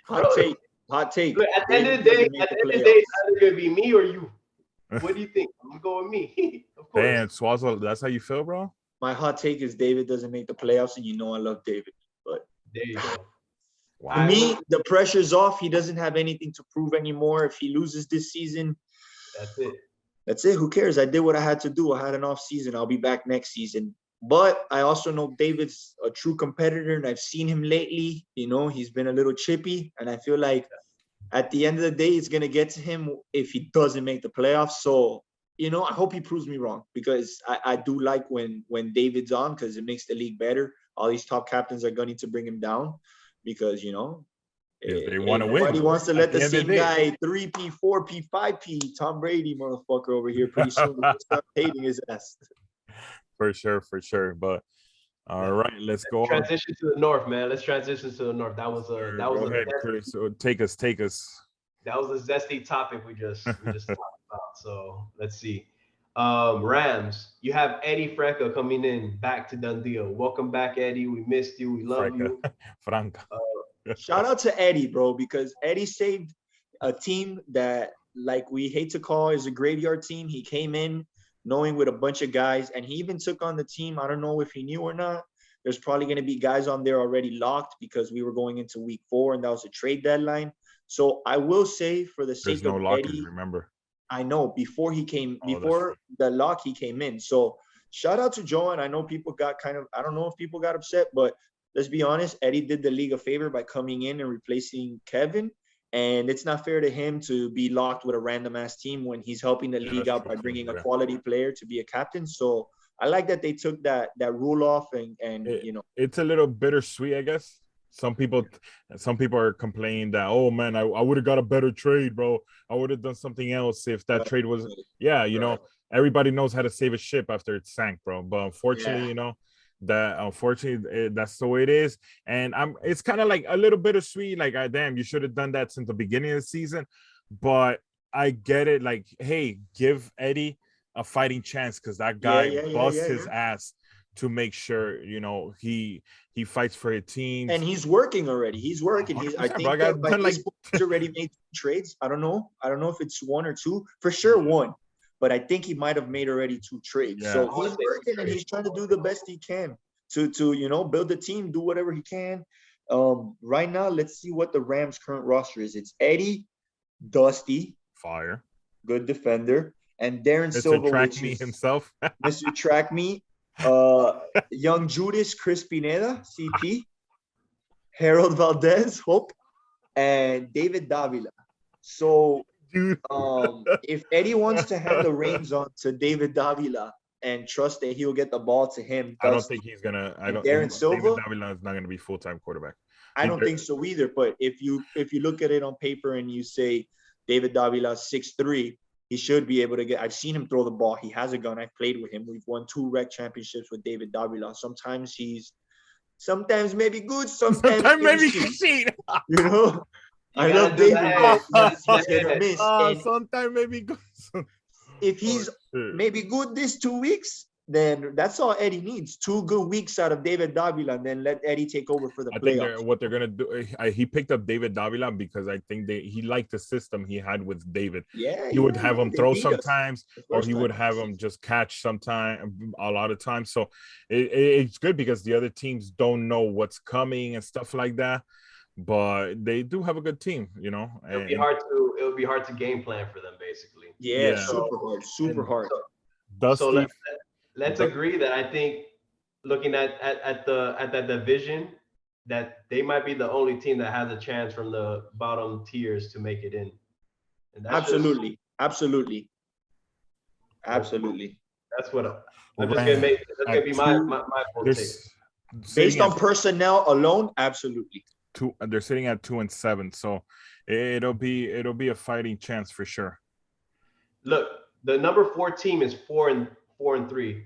Hot take. Look, at the end of the day, it's either going to be me or you. What do you think? I'm going to go with me. Of course. Damn, Swazzle, that's how you feel, bro? My hot take is David doesn't make the playoffs, and I love David. But there you go. Wow. For me, the pressure's off. He doesn't have anything to prove anymore. If he loses this season, that's it. Who cares? I did what I had to do. I had an off season. I'll be back next season. But I also know David's a true competitor, and I've seen him lately. He's been a little chippy, and I feel like at the end of the day, it's going to get to him if he doesn't make the playoffs. So, I hope he proves me wrong, because I do like when David's on, because it makes the league better. All these top captains are going to bring him down, because, they want to win. Nobody wants to let the same guy 3P, 4P, 5P, Tom Brady motherfucker over here pretty soon start hating his ass. For sure. But all right, let's go transition to the north, man. Let's transition to the north. That was Chris. So take us. That was a zesty topic we just talked about. So let's see. Rams, you have Eddie Franca coming in back to Dundee. Welcome back, Eddie. We missed you. We love you. Franca. Shout out to Eddie, bro, because Eddie saved a team that, like, we hate to call is a graveyard team. He came in knowing with a bunch of guys, and he even took on the team. I don't know if he knew or not. There's probably going to be guys on there already locked, because we were going into week 4 and that was a trade deadline. So I will say, for the sake of Eddie, remember. I know before the lock, he came in. So shout out to Joe. And I know people got I don't know if people got upset, but let's be honest, Eddie did the league a favor by coming in and replacing Kevin. And it's not fair to him to be locked with a random ass team when he's helping the league out by bringing a quality player to be a captain. So I like that they took that rule off, and it's a little bittersweet, I guess. Some people are complaining that, oh man, I would have got a better trade, bro. I would have done something else if that trade was, everybody knows how to save a ship after it sank, bro. But unfortunately, that's the way it is. And it's kind of like a little bittersweet. Like, damn, you should have done that since the beginning of the season. But I get it. Like, hey, give Eddie a fighting chance, because that guy busts his ass to make sure, he fights for a team. And he's working already. He's working. I think he's already made trades. I don't know if it's 1 or 2. For sure 1. But I think he might have made already 2 trades. Yeah. So he's working, and he's trying to do the best he can to build the team, do whatever he can. Right now, let's see what the Rams' current roster is. It's Eddie, Dusty, fire, good defender. and Darren Mr. Silva, Track which Me is himself. Mr. Track Me, Young Judas, Chris Pineda, CP, Harold Valdez, Hope, and David Davila. So Dude. if Eddie wants to hand the reins on to David Davila and trust that he'll get the ball to him, I don't think he's gonna. I don't. Darren Silva, David Davila is not gonna be full-time quarterback. I don't think so either. But if you look at it on paper and you say David Davila 6'3", he should be able to get. I've seen him throw the ball. He has a gun. I've played with him. We've won 2 rec championships with David Davila. Sometimes maybe good, sometimes maybe shit. You know, I love David. He's hit or miss. Sometimes maybe good. If he's maybe good this 2 weeks, then that's all Eddie needs. 2 good weeks out of David Davila, and then let Eddie take over for the playoffs. Think what they're gonna do. He picked up David Davila because I think he liked the system he had with David. Yeah, he would have him throw sometimes, or he would have him just catch sometime, a lot of times. So it's good because the other teams don't know what's coming and stuff like that. But they do have a good team, you know. It would be hard to game plan for them, basically. Yeah. Super hard. So let's agree that I think looking at that division, that they might be the only team that has a chance from the bottom tiers to make it in. And that's absolutely. That's what I'm just gonna make. That's gonna be my take. Based on personnel alone, absolutely. They're sitting at 2-7, so it'll be a fighting chance for sure. Look, the number 4 team is 4-3.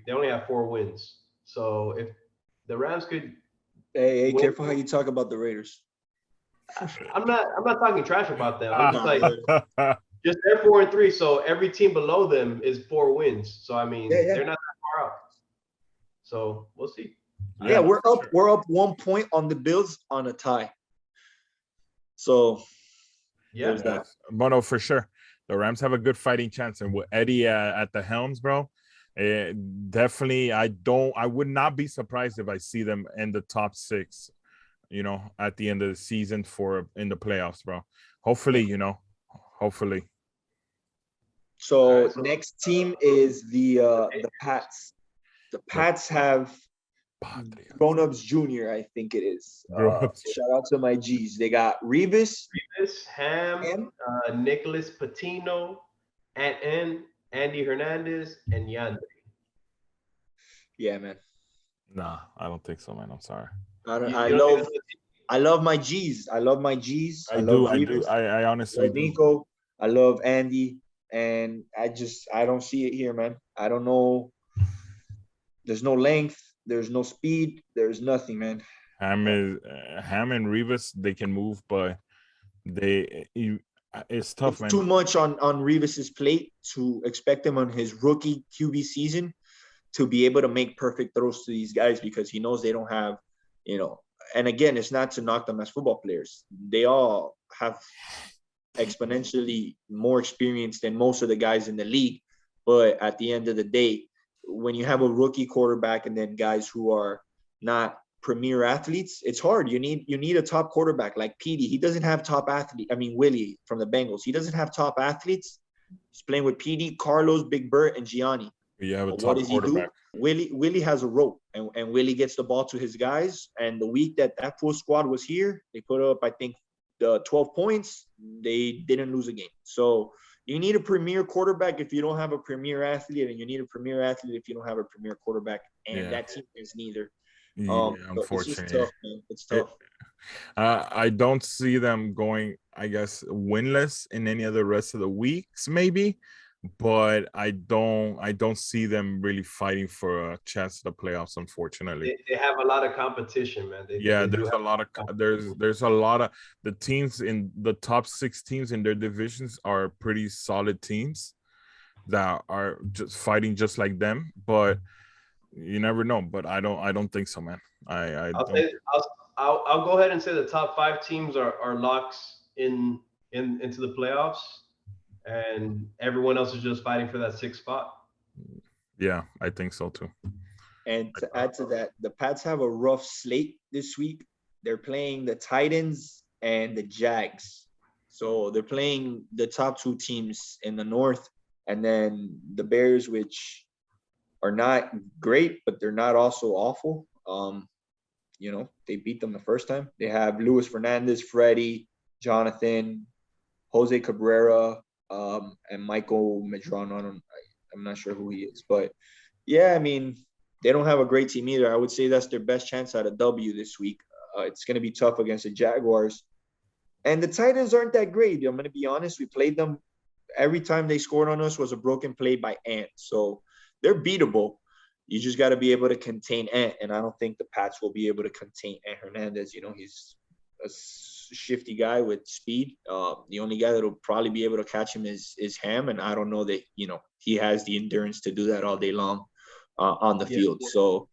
They only have 4 wins. So if the Rams could, hey, careful how you talk about the Raiders. I'm not talking trash about them. I'm just like, just they're 4-3. So every team below them is 4 wins. So I mean, they're not that far out. So we'll see. Yeah, we're up. We're up 1 point on the Bills on a tie. So there's that. But no, for sure, the Rams have a good fighting chance, and with Eddie at the helms, bro, definitely. I would not be surprised if I see them in the top 6. You know, at the end of the season in the playoffs, bro. Hopefully, you know, hopefully. So next team is the Pats. The Pats have Grown-ups Junior, I think it is. Shout out to my G's. They got Revis, Ham, Nicholas Patino, Andy Hernandez, and Yandere. Yeah, man. Nah, I don't think so, man. I'm sorry. I love my G's. I honestly love Nico. I love Andy, and I don't see it here, man. I don't know. There's no length. There's no speed. There's nothing, man. Ham and Revis, they can move, but it's tough, man. Too much on Revis's plate to expect him on his rookie QB season to be able to make perfect throws to these guys, because he knows they don't have, you know. And again, it's not to knock them as football players. They all have exponentially more experience than most of the guys in the league. But at the end of the day, when you have a rookie quarterback and then guys who are not premier athletes, it's hard. You need a top quarterback like Petey. He doesn't have top athlete. I mean, Willie from the Bengals. He doesn't have top athletes. He's playing with Petey, Carlos, Big Bert, and Gianni. You have a top quarterback. Willie has a rope, and Willie gets the ball to his guys. And the week that full squad was here, they put up, I think, 12 points. They didn't lose a game. So you need a premier quarterback if you don't have a premier athlete, and you need a premier athlete if you don't have a premier quarterback. And that team is neither. Unfortunately, it's just tough, man. It's tough. I don't see them going, I guess, winless in any of the rest of the weeks, maybe. But I don't see them really fighting for a chance at the playoffs. Unfortunately, they have a lot of competition, man. There's a lot of the teams in the top 6 teams in their divisions are pretty solid teams that are just fighting just like them. But you never know. But I don't think so, man. I'll go ahead and say the top 5 teams are locks into the playoffs. And everyone else is just fighting for that 6th spot. Yeah, I think so too. And to add to that, the Pats have a rough slate this week. They're playing the Titans and the Jags. So they're playing the top 2 teams in the North. And then the Bears, which are not great, but they're not also awful. They beat them the first time. They have Luis Fernandez, Freddie, Jonathan, Jose Cabrera, and Michael Medrano. I'm not sure who he is, but yeah, I mean, they don't have a great team either. I would say that's their best chance at a W this week. It's going to be tough against the Jaguars. And the Titans aren't that great. I'm going to be honest. We played them. Every time they scored on us was a broken play by Ant. So they're beatable. You just got to be able to contain Ant. And I don't think the Pats will be able to contain Ant Hernandez. He's a shifty guy with speed. The only guy that will probably be able to catch him is Ham. And I don't know that, he has the endurance to do that all day long on the field. So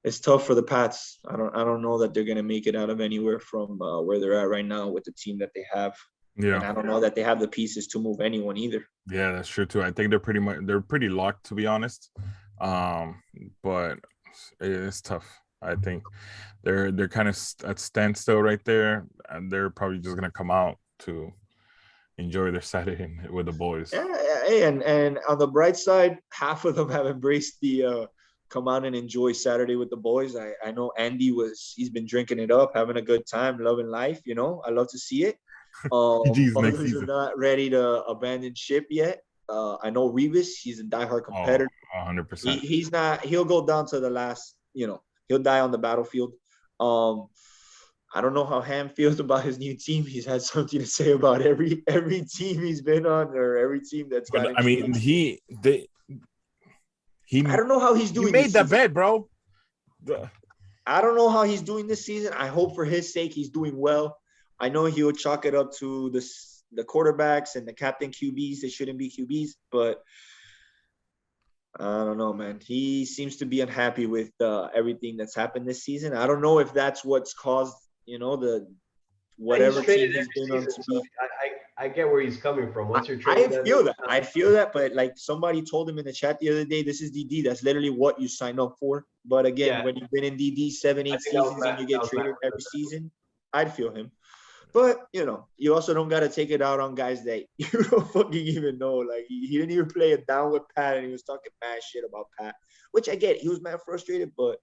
it's tough for the Pats. I don't know that they're going to make it out of anywhere from where they're at right now with the team that they have. Yeah. And I don't know that they have the pieces to move anyone either. Yeah, that's true too. I think they're pretty locked, to be honest. But it's tough. I think they're kind of at standstill right there, and they're probably just gonna come out to enjoy their Saturday with the boys. Yeah, and on the bright side, half of them have embraced the come out and enjoy Saturday with the boys. I know Andy he's been drinking it up, having a good time, loving life. I love to see it. Others are not ready to abandon ship yet. I know Revis, he's a diehard competitor. 100%. He's not. He'll go down to the last. He'll die on the battlefield. I don't know how Ham feels about his new team. He's had something to say about every team he's been on, or every team that's got. I mean, he. I don't know how he's doing. He made the bet, bro. I don't know how he's doing this season. I hope for his sake he's doing well. I know he will chalk it up to the quarterbacks and the captain QBs. They shouldn't be QBs, but I don't know, man. He seems to be unhappy with everything that's happened this season. I don't know if that's what's caused, the whatever team he's been on to be. I get where he's coming from. Once you're I feel that, but like somebody told him in the chat the other day, this is DD. That's literally what you sign up for. But again, when you've been in DD 7-8 seasons and you get traded every season, I'd feel him. But, you also don't got to take it out on guys that you don't fucking even know. Like, he didn't even play it down with Pat, and he was talking mad shit about Pat, which I get. He was mad frustrated, but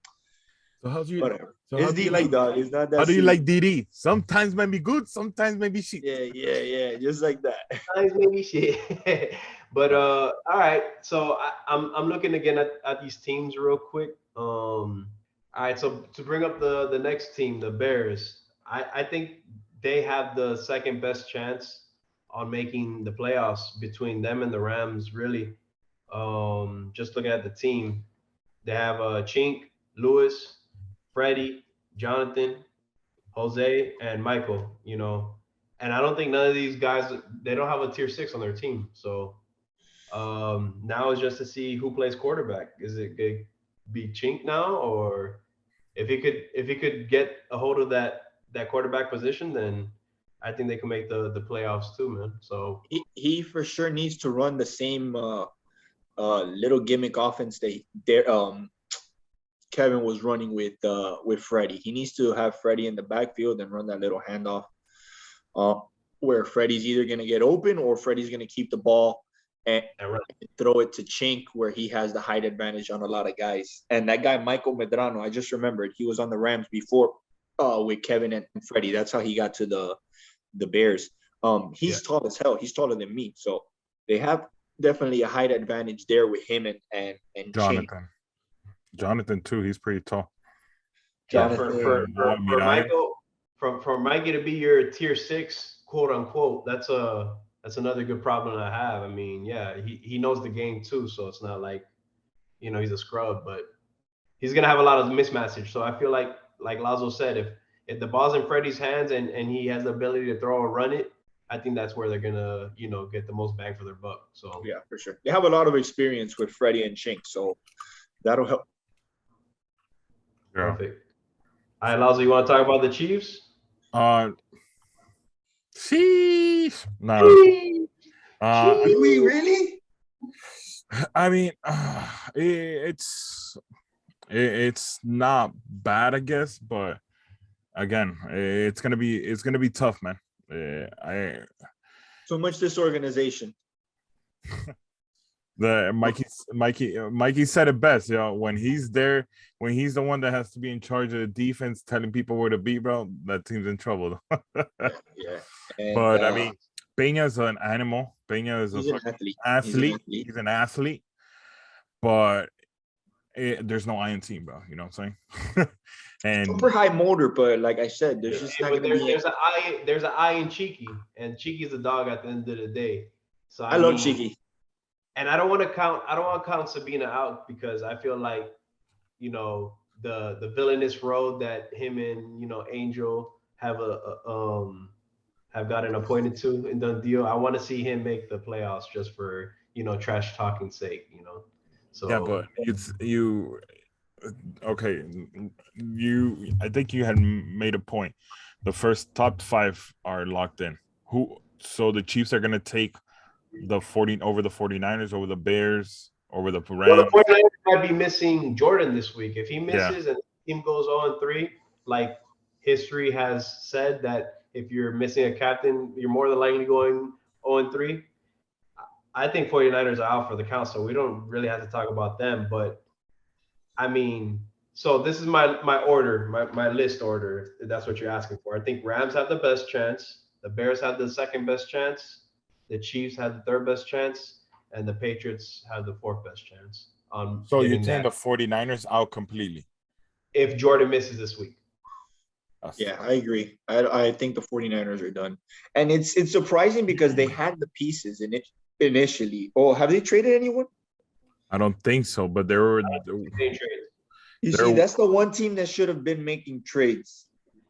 so how do you whatever. It's DD, dog. It's not that. How do you like DD? Sometimes might be good, sometimes maybe shit. Yeah. Just like that. Sometimes maybe shit. But all right. So I'm looking again at these teams real quick. All right. So to bring up the next team, the Bears, I think they have the second best chance on making the playoffs between them and the Rams, really. Just looking at the team, they have Chink, Lewis, Freddie, Jonathan, Jose, and Michael, And I don't think none of these guys, they don't have a tier 6 on their team. So now it's just to see who plays quarterback. Is it going to be Chink now? Or if he could get a hold of that quarterback position, then I think they can make the playoffs too, man. So he for sure needs to run the same little gimmick offense Kevin was running with Freddie. He needs to have Freddie in the backfield and run that little handoff where Freddie's either going to get open or Freddie's going to keep the ball and throw it to Chink, where he has the height advantage on a lot of guys. And that guy Michael Medrano, I just remembered, he was on the Rams before with Kevin and Freddie. That's how he got to the Bears. He's tall as hell. He's taller than me. So they have definitely a height advantage there with him and Jonathan. Chink. Jonathan too. He's pretty tall. Jonathan, for Michael, for Mikey to be your tier 6, quote unquote, that's another good problem I have. I mean, he knows the game too, so it's not like he's a scrub, but he's gonna have a lot of mismatches. So I feel like Lazo said, if the ball's in Freddie's hands and he has the ability to throw or run it, I think that's where they're gonna get the most bang for their buck. So yeah, for sure. They have a lot of experience with Freddie and Chink, so that'll help. Yeah. Perfect. All right, Lazo, you want to talk about the Chiefs? Sheesh. No. Do we really? I mean, it's not bad, I guess, but again, it's gonna be tough, man. So much disorganization. Mikey said it best, yo. When he's there, when he's the one that has to be in charge of the defense, telling people where to be, bro, that team's in trouble. Yeah. And But I mean, Peña's an animal. Peña is he's a an fucking athlete. athlete. He's an athlete, but there's no I in team, bro. You know what I'm saying? And super high motor, but like I said, there's just not but gonna be. there's an I in Cheeky, and Cheeky's a dog at the end of the day. So I love Cheeky. And I don't want to count Sabina out because I feel like, you know, the villainous road that him and, you know, Angel have have gotten appointed to in the deal. I want to see him make the playoffs just for, you know, trash talking sake, you know. So yeah, but it's you. Okay, I think you had made a point. The first top 5 are locked in. So the Chiefs are gonna take the 49ers over the Bears, over the Rams. Well, the 49ers might be missing Jordan this week. If he misses and the team goes 0-3, like history has said that if you're missing a captain, you're more than likely going 0-3. I think 49ers are out for the count, so we don't really have to talk about them. But I mean, so this is my order, my list order. If that's what you're asking for. I think Rams have the best chance. The Bears have the second best chance. The Chiefs have the third best chance. And the Patriots have the fourth best chance. So you're saying the 49ers out completely? If Jordan misses this week. Yeah, I agree. I think the 49ers are done. And it's surprising because they had the pieces in it initially. Oh, have they traded anyone? I don't think so, but there were. You see, that's the one team that should have been making trades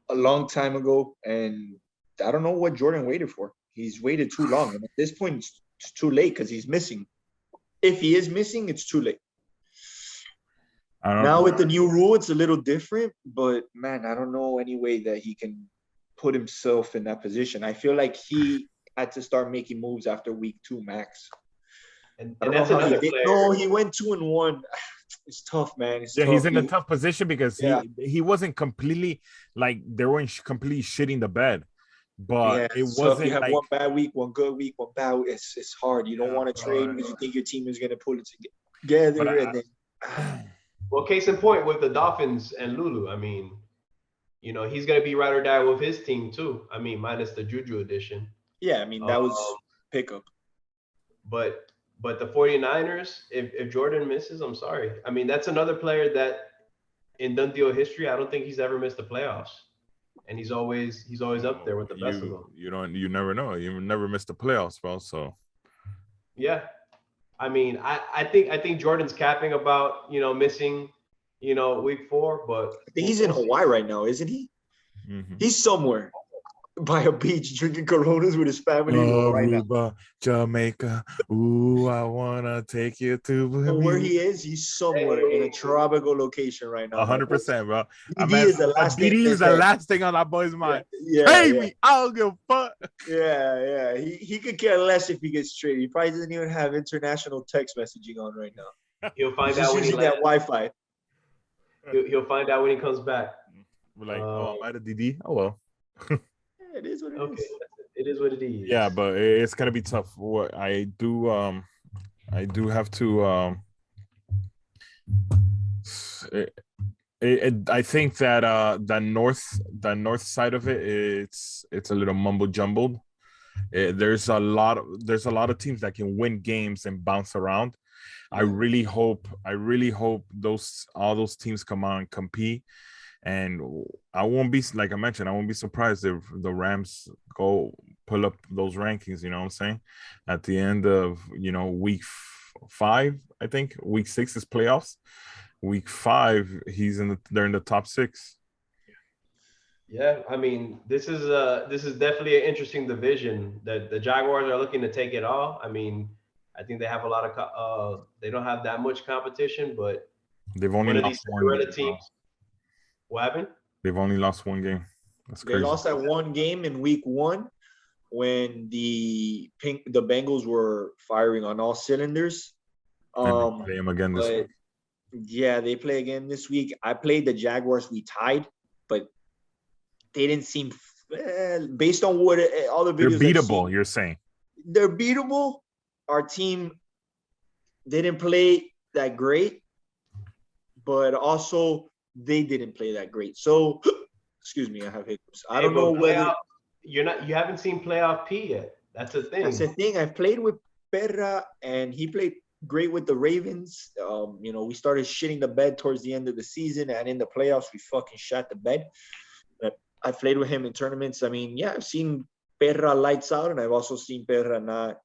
a long time ago. And I don't know what Jordan waited for. He's waited too long. And at this point, it's too late because he's missing. If he is missing, it's too late. Now with the new rule, it's a little different. But, man, I don't know any way that he can put himself in that position. I feel like he had to start making moves after week 2 max. And that's another player. No, he went 2-1. It's tough, man. It's tough. He's in a tough position because he wasn't completely like they weren't completely shitting the bed, but it wasn't. You have like, one bad week, one good week, one bad week. It's hard. You don't want to trade because you think your team is gonna pull it together. Well, case in point with the Dolphins and Lulu. I mean, you know, he's gonna be ride or die with his team too. I mean, minus the Juju edition. Yeah, I mean that was pickup. But the 49ers, if Jordan misses, I'm sorry. I mean, that's another player that in done deal history, I don't think he's ever missed the playoffs. And he's always up there with the best of them. You never know. You never missed the playoffs, bro. So yeah. I mean, I think Jordan's capping about, you know, missing, you know, week 4, but I think he's in Hawaii right now, isn't he? Mm-hmm. He's somewhere by a beach drinking Coronas with his family right now. Jamaica. Ooh, I wanna take you to where he is. He's somewhere in a tropical location right now. 100%, bro. DD is the last thing on that boy's mind. Pay me. I don't give a fuck. Yeah. He could care less if he gets traded. He probably doesn't even have international text messaging on right now. He'll find out when he that Wi-Fi. He'll find out when he comes back. We're like, I'm at a DD. Oh well. It is what it is. It is what it is. Yeah, but it's gonna be tough. What I do have to I think that the north side of it's a little mumble jumbled. There's a lot of teams that can win games and bounce around. I really hope all those teams come out and compete. And I won't be, like I mentioned, I won't be surprised if the Rams go pull up those rankings, you know what I'm saying? At the end of, you know, week 5, I think. Week 6 is playoffs. Week 5, they're in the top 6. Yeah, I mean, this is definitely an interesting division. That the Jaguars are looking to take it all. I mean, I think they have a lot of they don't have that much competition, but they've only lost one teams. What happened? They've only lost one game. That's crazy. They lost that one game in week 1 when the Bengals were firing on all cylinders. And they play them again this week. Yeah, they play again this week. I played the Jaguars. We tied, but they didn't seem based on what all the videos. They're beatable. You're saying they're beatable. Our team didn't play that great, but also they didn't play that great. So, excuse me, I have hiccups. I don't know whether you haven't seen playoff P yet. That's the thing. That's the thing. I've played with Perra, and he played great with the Ravens. We started shitting the bed towards the end of the season, and in the playoffs, we fucking shot the bed. But I played with him in tournaments. I mean, yeah, I've seen Perra lights out, and I've also seen Perra not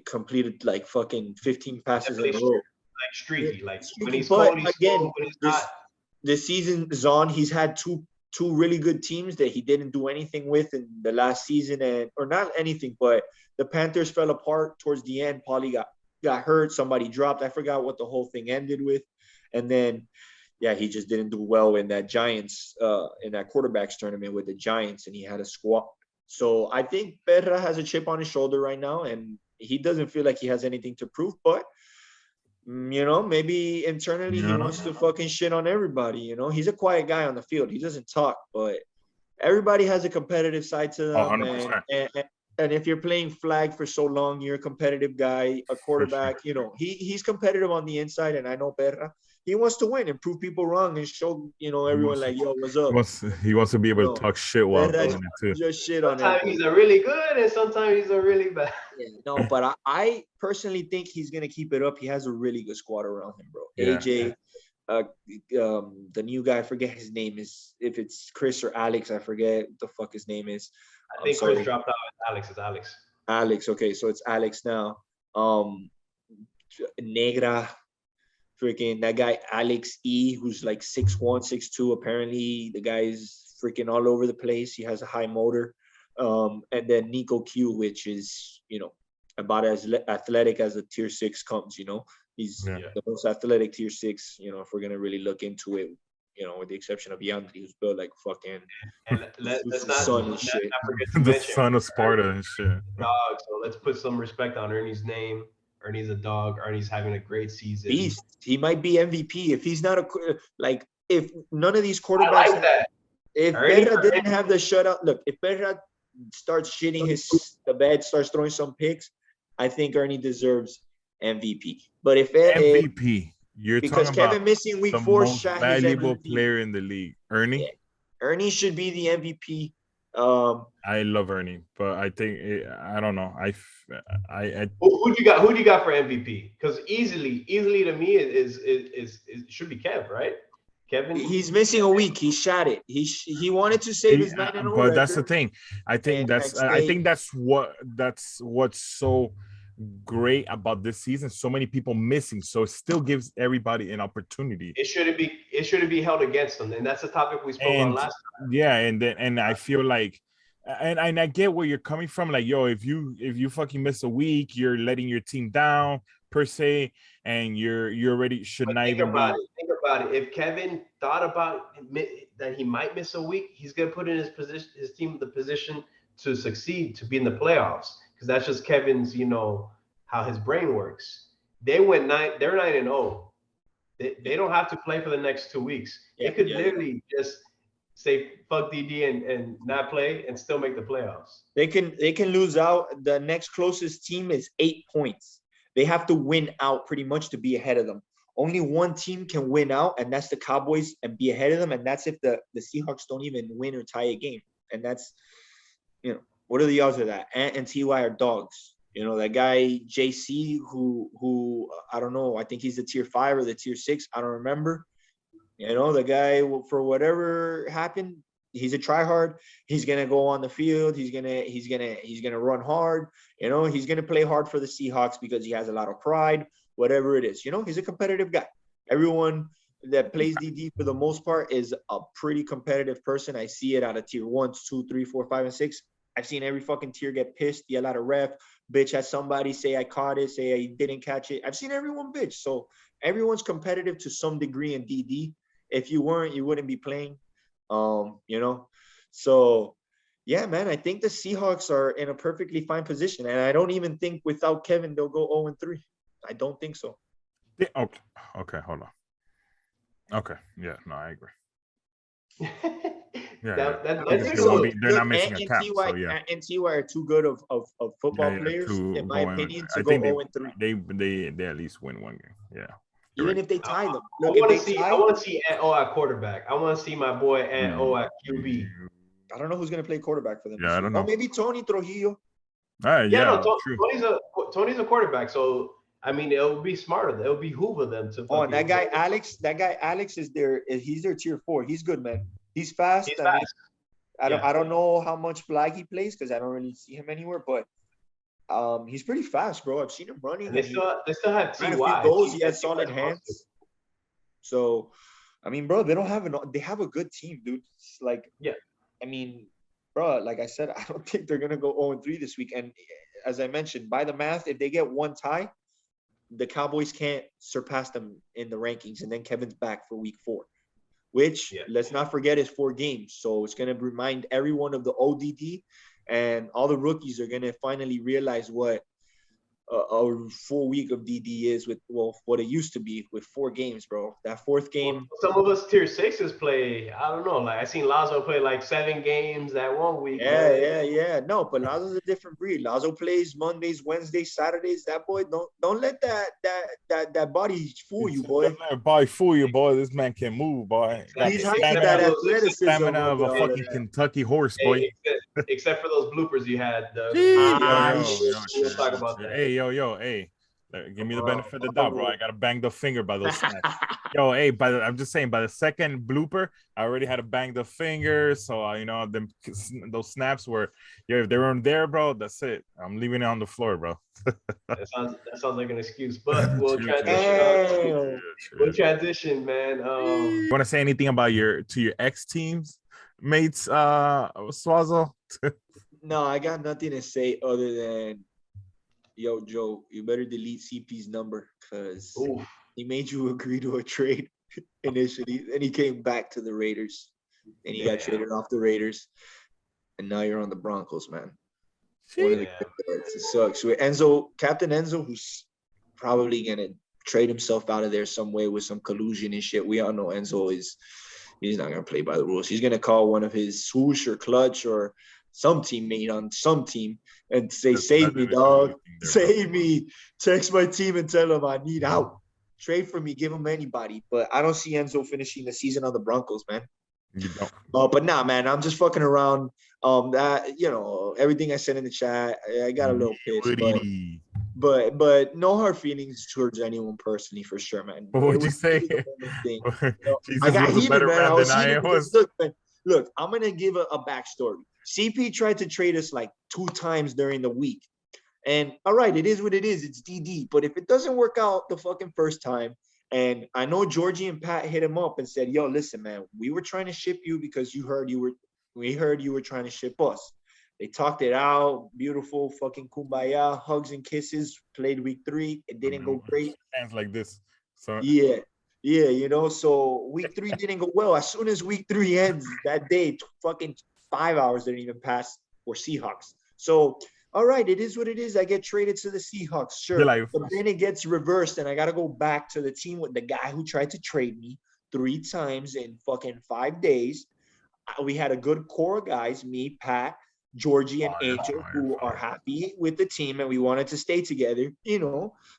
completed like fucking 15 passes in a row. Like streaky. Like when he's but cold, he's again, cold. When he's not. This season is on. He's had two really good teams that he didn't do anything with in the last season, or not anything, but the Panthers fell apart towards the end. Paulie got hurt. Somebody dropped. I forgot what the whole thing ended with. And then, yeah, he just didn't do well in that Giants, in that quarterbacks tournament with the Giants, and he had a squat. So I think Perra has a chip on his shoulder right now, and he doesn't feel like he has anything to prove, but maybe internally he wants to fucking shit on everybody. He's a quiet guy on the field. He doesn't talk, but everybody has a competitive side to them. And if you're playing flag for so long, you're a competitive guy, a quarterback. Sure. He's competitive on the inside, and I know Perra. He wants to win and prove people wrong and show everyone like, yo, what's up? He wants to be able to talk shit while doing it too. Just shit on sometimes he's a really good and sometimes he's a really bad. Yeah, no, but I personally think he's gonna keep it up. He has a really good squad around him, bro. Yeah. AJ, the new guy, I forget his name is. If it's Chris or Alex, I forget what the fuck his name is. I think Chris dropped out. Alex is Alex. Alex, okay, so it's Alex now. Negra. Freaking that guy Alex E, who's like 6'1", 6'2". Apparently, the guy's freaking all over the place. He has a high motor. And then Nico Q, which is about as athletic as a tier 6 comes. He's the most athletic tier 6. If we're gonna really look into it, with the exception of Yandri, who's built like fucking let's not forget the son of Sparta and shit. Dog. So let's put some respect on Ernie's name. Ernie's a dog. Ernie's having a great season. Beast. He might be MVP if he's not if none of these quarterbacks. I like that. If Perra didn't have the shutout, look. If Perra starts shitting the bed, starts throwing some picks, I think Ernie deserves MVP. But if MVP, you're because talking Kevin about missing week the 4, most valuable player in the league, Ernie. Yeah. Ernie should be the MVP. I love Ernie, but I think I don't know. Who do you got for MVP? Because easily to me it should be Kev, right? Kevin. He's missing a week. He shot it. He wanted to save his 9-0 but record. That's the thing. I think that's what's so great about this season. So many people missing, so it still gives everybody an opportunity. It shouldn't be held against them, and that's the topic we spoke on last time. Yeah, and I feel like, and I get where you're coming from. Like, yo, if you fucking miss a week, you're letting your team down per se, and you're already should not even be. Think about it. If Kevin thought about that he might miss a week, he's gonna put in his team in the position to succeed, to be in the playoffs. Because that's just Kevin's, how his brain works. They're 9-0. They don't have to play for the next 2 weeks. They could literally just say fuck DD and not play and still make the playoffs. They can lose out. The next closest team is 8 points. They have to win out pretty much to be ahead of them. Only one team can win out, and that's the Cowboys, and be ahead of them. And that's if the Seahawks don't even win or tie a game. And that's, what are the odds of that? Ant and TY are dogs. That guy JC, who I don't know. I think he's the tier 5 or the tier 6. I don't remember. The guy, for whatever happened, he's a tryhard. He's gonna go on the field. He's gonna run hard. He's gonna play hard for the Seahawks because he has a lot of pride. Whatever it is, he's a competitive guy. Everyone that plays DD for the most part is a pretty competitive person. I see it out of tier 1, 2, 3, 4, 5, and 6. I've seen every fucking tier get pissed, yell at a ref, bitch at somebody, say I caught it, say I didn't catch it. I've seen everyone bitch. So everyone's competitive to some degree in DD. If you weren't, you wouldn't be playing. So yeah, man, I think the Seahawks are in a perfectly fine position. And I don't even think without Kevin, they'll go 0-3. I don't think so. Okay, hold on. Okay, yeah, no, I agree. Yeah, that I think it's legend gonna was be. They're not missing a and cap, TY so yeah. and TY are too good of football Yeah, players, to in my go in. opinion, to I go think 0-3. they at least win one game. Yeah, you're Even right. if they tie them. I Look, if want they to see. I tie, want to see Ant O at quarterback. I want to see my boy Ant O at QB. I don't know who's gonna play quarterback for them. Yeah, I don't Oh, know. maybe Tony Trujillo. Yeah, no, True. Tony's a quarterback. So I mean, it would be smarter. It would behoove of them to. Oh, and Fucking, that guy Alex is there. He's their tier 4. He's good, man. He's fast. he's I mean, fast. I don't know how much flag he plays because I don't really see him anywhere, but he's pretty fast, bro. I've seen him running. And they still have ran a Ty. few goals. He Ty- has solid hands. So, I mean, bro, they have a good team, dude. It's like, Yeah. I mean, bro, like I said, I don't think they're gonna go 0-3 this week. And as I mentioned, by the math, if they get one tie, the Cowboys can't surpass them in the rankings, and then Kevin's back for week 4, which let's not forget is 4 games. So it's gonna remind everyone of the ODD, and all the rookies are gonna finally realize what a full week of DD is with what it used to be with 4 games, bro. That 4th game. Some of us tier 6s play. I don't know. Like I seen Lazo play like 7 games that one week. Yeah. No, but Lazo's a different breed. Lazo plays Mondays, Wednesdays, Saturdays. That boy, don't let that body fool you, boy. Don't let body fool you, boy. This man can move, boy. He's hyping that athleticism. Stamina of a fucking Kentucky horse, boy. Except for those bloopers you had. We'll talk about that. Hey, hey. Give me the benefit of the doubt, bro. I got a banged up finger by those snaps. Yo, hey, I'm just saying, by the second blooper, I already had a banged up finger. So, those snaps were, if they weren't there, bro, that's it. I'm leaving it on the floor, bro. that sounds like an excuse, but we'll transition. We'll transition, man. You want to say anything about your ex teams mates, Swazzle? No, I got nothing to say other than, yo, Joe, you better delete CP's number because he made you agree to a trade initially, and he came back to the Raiders, and he got traded off the Raiders, and now you're on the Broncos, man. One of the it sucks. With Captain Enzo, who's probably gonna trade himself out of there some way with some collusion and shit. We all know Enzo he's not gonna play by the rules. He's gonna call one of his swoosh or clutch or some teammate on some team and say, save me, dog. Save me. Text my team and tell them I need out. Trade for me. Give them anybody. But I don't see Enzo finishing the season on the Broncos, man. You don't. But nah, man, I'm just fucking around. Everything I said in the chat, I got a little pissed. But no hard feelings towards anyone personally, for sure, man. What would you say? I got heated, man. I was heated because, look, I'm going to give a backstory. CP tried to trade us like 2 times during the week. And all right, it is what it is. It's DD. But if it doesn't work out the fucking first time, and I know Georgie and Pat hit him up and said, yo, listen, man, we were trying to ship you because we heard you were trying to ship us. They talked it out. Beautiful fucking kumbaya, hugs and kisses. Played week 3. It didn't go great. Hands like this. So Yeah, so week 3 didn't go well. As soon as week 3 ends, that day, fucking 5 hours didn't even pass for Seahawks. So, all right, it is what it is. I get traded to the Seahawks, sure. But then it gets reversed, and I got to go back to the team with the guy who tried to trade me 3 times in fucking 5 days. We had a good core of guys, me, Pat, Georgie, and Angel, who are happy with the team, and we wanted to stay together,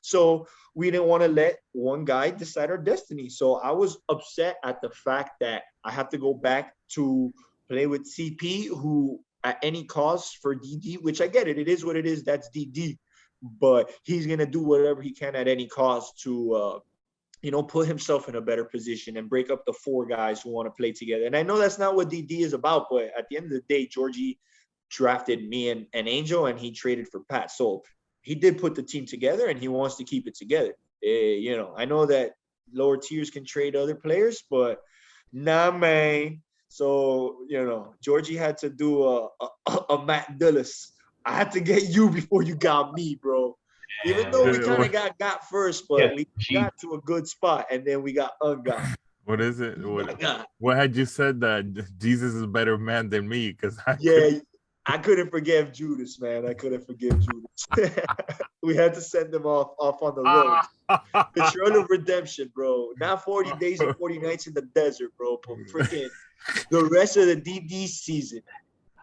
So we didn't want to let one guy decide our destiny. So I was upset at the fact that I have to go back to play with CP, who at any cost for DD, which I get it. It is what it is. That's DD. But he's going to do whatever he can at any cost to, put himself in a better position and break up the 4 guys who want to play together. And I know that's not what DD is about, but at the end of the day, Georgie drafted me and Angel, and he traded for Pat. So he did put the team together, and he wants to keep it together. I know that lower tiers can trade other players, but nah, man. So, Georgie had to do a Matt Dillis. I had to get you before you got me, bro. Even though we kind of got first, but we got to a good spot, and then we got ungot. What is it? What had you said that Jesus is a better man than me? Because I couldn't forgive Judas, man. I couldn't forgive Judas. We had to send them off on the road. The trail of redemption, bro. Not 40 days and 40 nights in the desert, bro. But freaking the rest of the DD season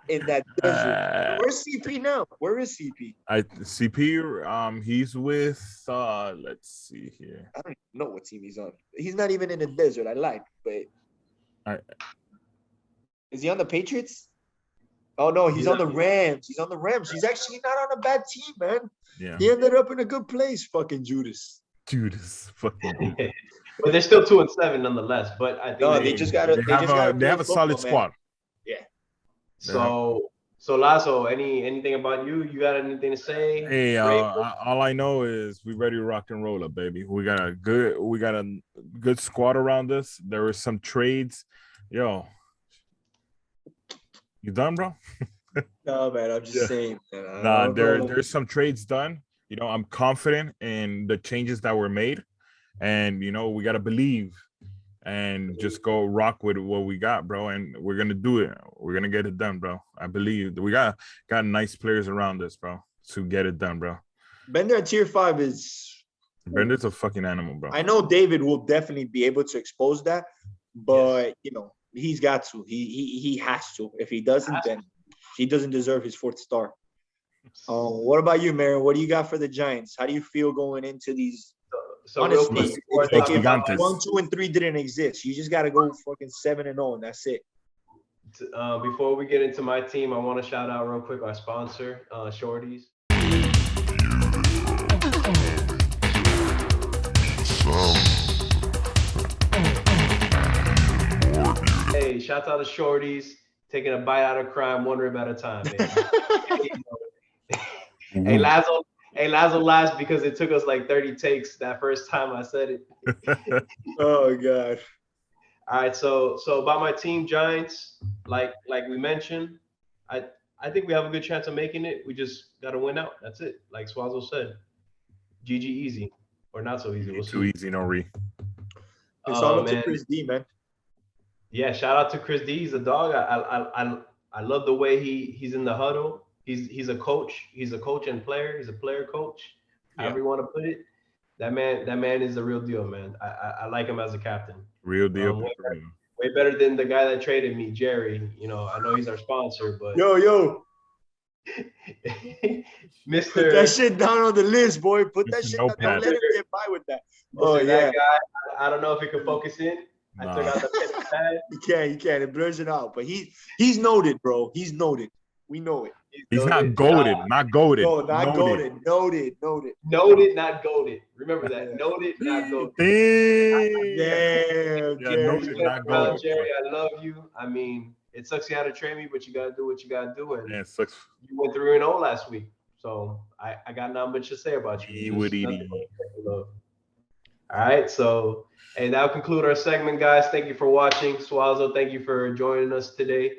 in that desert. Where's CP now? Where is CP? CP, he's with let's see here. I don't even know what team he's on. He's not even in the desert. I lied, but is he on the Patriots? Oh no, he's on the Rams. He's on the Rams. He's actually not on a bad team, man. Yeah. He ended up in a good place, fucking Judas. Fucking. But they're still 2-7 nonetheless. But I think they just gotta. They have a solid squad. Yeah. So Lazo, anything about you? You got anything to say? Hey, all I know is we ready to rock and roll up, baby. We got a good squad around us. There were some trades. Yo, you done, bro? No, man. I'm just saying. Nah, there's some trades done. You know, I'm confident in the changes that were made, and you know, we gotta believe and just go rock with what we got, bro. And we're gonna do it. We're gonna get it done, bro. I believe we got nice players around us, bro, to get it done, bro. Bender at tier 5 is. Bender's a fucking animal, bro. I know David will definitely be able to expose that, but you know, he's got to. He has to. If he doesn't, then he doesn't deserve his 4th star. What about you, Marin? What do you got for the Giants? How do you feel going into these? So honestly, it's like if Gigantes. 1, 2, and 3 didn't exist, you just got to go fucking 7-0, and that's it. Before we get into my team, I want to shout out real quick our sponsor, Shorties. Hey, shout out to Shorties, taking a bite out of crime, one rib at a time, man. Hey, Lazo laughs because it took us like 30 takes that first time I said it. Oh God. All right, so about my team, Giants, like we mentioned, I think we have a good chance of making it. We just got to win out. That's it. Like Swazo said, GG easy or not so easy. We'll see. Too easy, no re. It's all up to Chris D, man. Yeah, shout out to Chris D. He's a dog. I love the way he's in the huddle. He's a coach. He's a coach and player. He's a player coach. However you want to put it. That man is the real deal, man. I like him as a captain. Real deal. Way better than the guy that traded me, Jerry. You know, I know he's our sponsor, but yo. Mr. Put that shit down on the list, boy. Put that shit down. Notepad. Don't let him get by with that. Oh yeah, that guy. I don't know if he can focus in. Nah. I took out the pad. He can't. It blurs it out. But he's noted, bro. He's noted. We know it. He's not goated. Not goated. No, not goated. Noted. Noted, not goated. Remember that. Noted, not goated. Damn. Yeah, noted, not goated. Jerry, I love you. I mean, it sucks you had to trade me, but you gotta do what you gotta do. And Yeah, it sucks. you went 3-0 last week, so I got nothing much to say about you. All right, so and that'll conclude our segment, guys. Thank you for watching. Swazo, thank you for joining us today.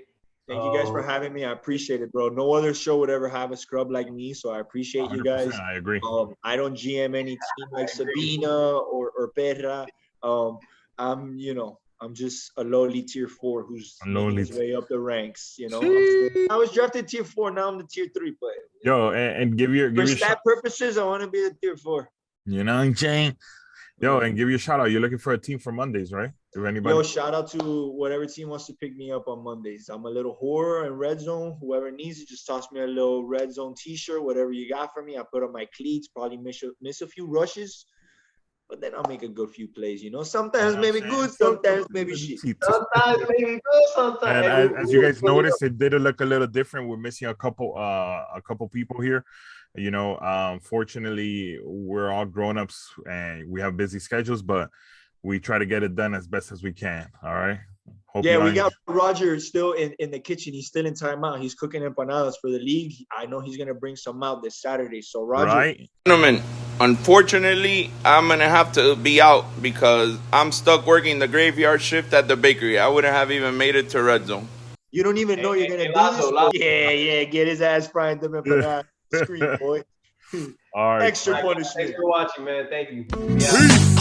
Thank you guys for having me. I appreciate it, bro. No other show would ever have a scrub like me, so I appreciate you guys. I agree. I don't GM any team like Sabina or Perra. I'm just a lowly tier 4 who's making his way up the ranks. You know, I was drafted tier 4. Now I'm the tier 3. But yo, and give your stat purposes, I want to be the tier 4. You know what I'm saying? Yo, and give you a shout out. You're looking for a team for Mondays, right? If anybody. Yo, shout out to whatever team wants to pick me up on Mondays. I'm a little whore in red zone. Whoever needs it, just toss me a little red zone t-shirt, whatever you got for me. I put on my cleats, probably miss a few rushes, but then I'll make a good few plays. You know, sometimes maybe good, sometimes maybe shit. Sometimes maybe good, sometimes. And as you guys noticed, it did look a little different. We're missing a couple people here. You know, fortunately, we're all grown-ups and we have busy schedules, but we try to get it done as best as we can. All right. Hope we got Roger still in the kitchen. He's still in timeout. He's cooking empanadas for the league. I know he's gonna bring some out this Saturday. So Roger, right? Gentlemen, unfortunately, I'm gonna have to be out because I'm stuck working the graveyard shift at the bakery. I wouldn't have even made it to red zone. You don't even know you're gonna do this. Lazo. Yeah, get his ass frying them empanadas. Screen, boy. All right. Extra punishment. Thanks for watching, man. Thank you. Peace.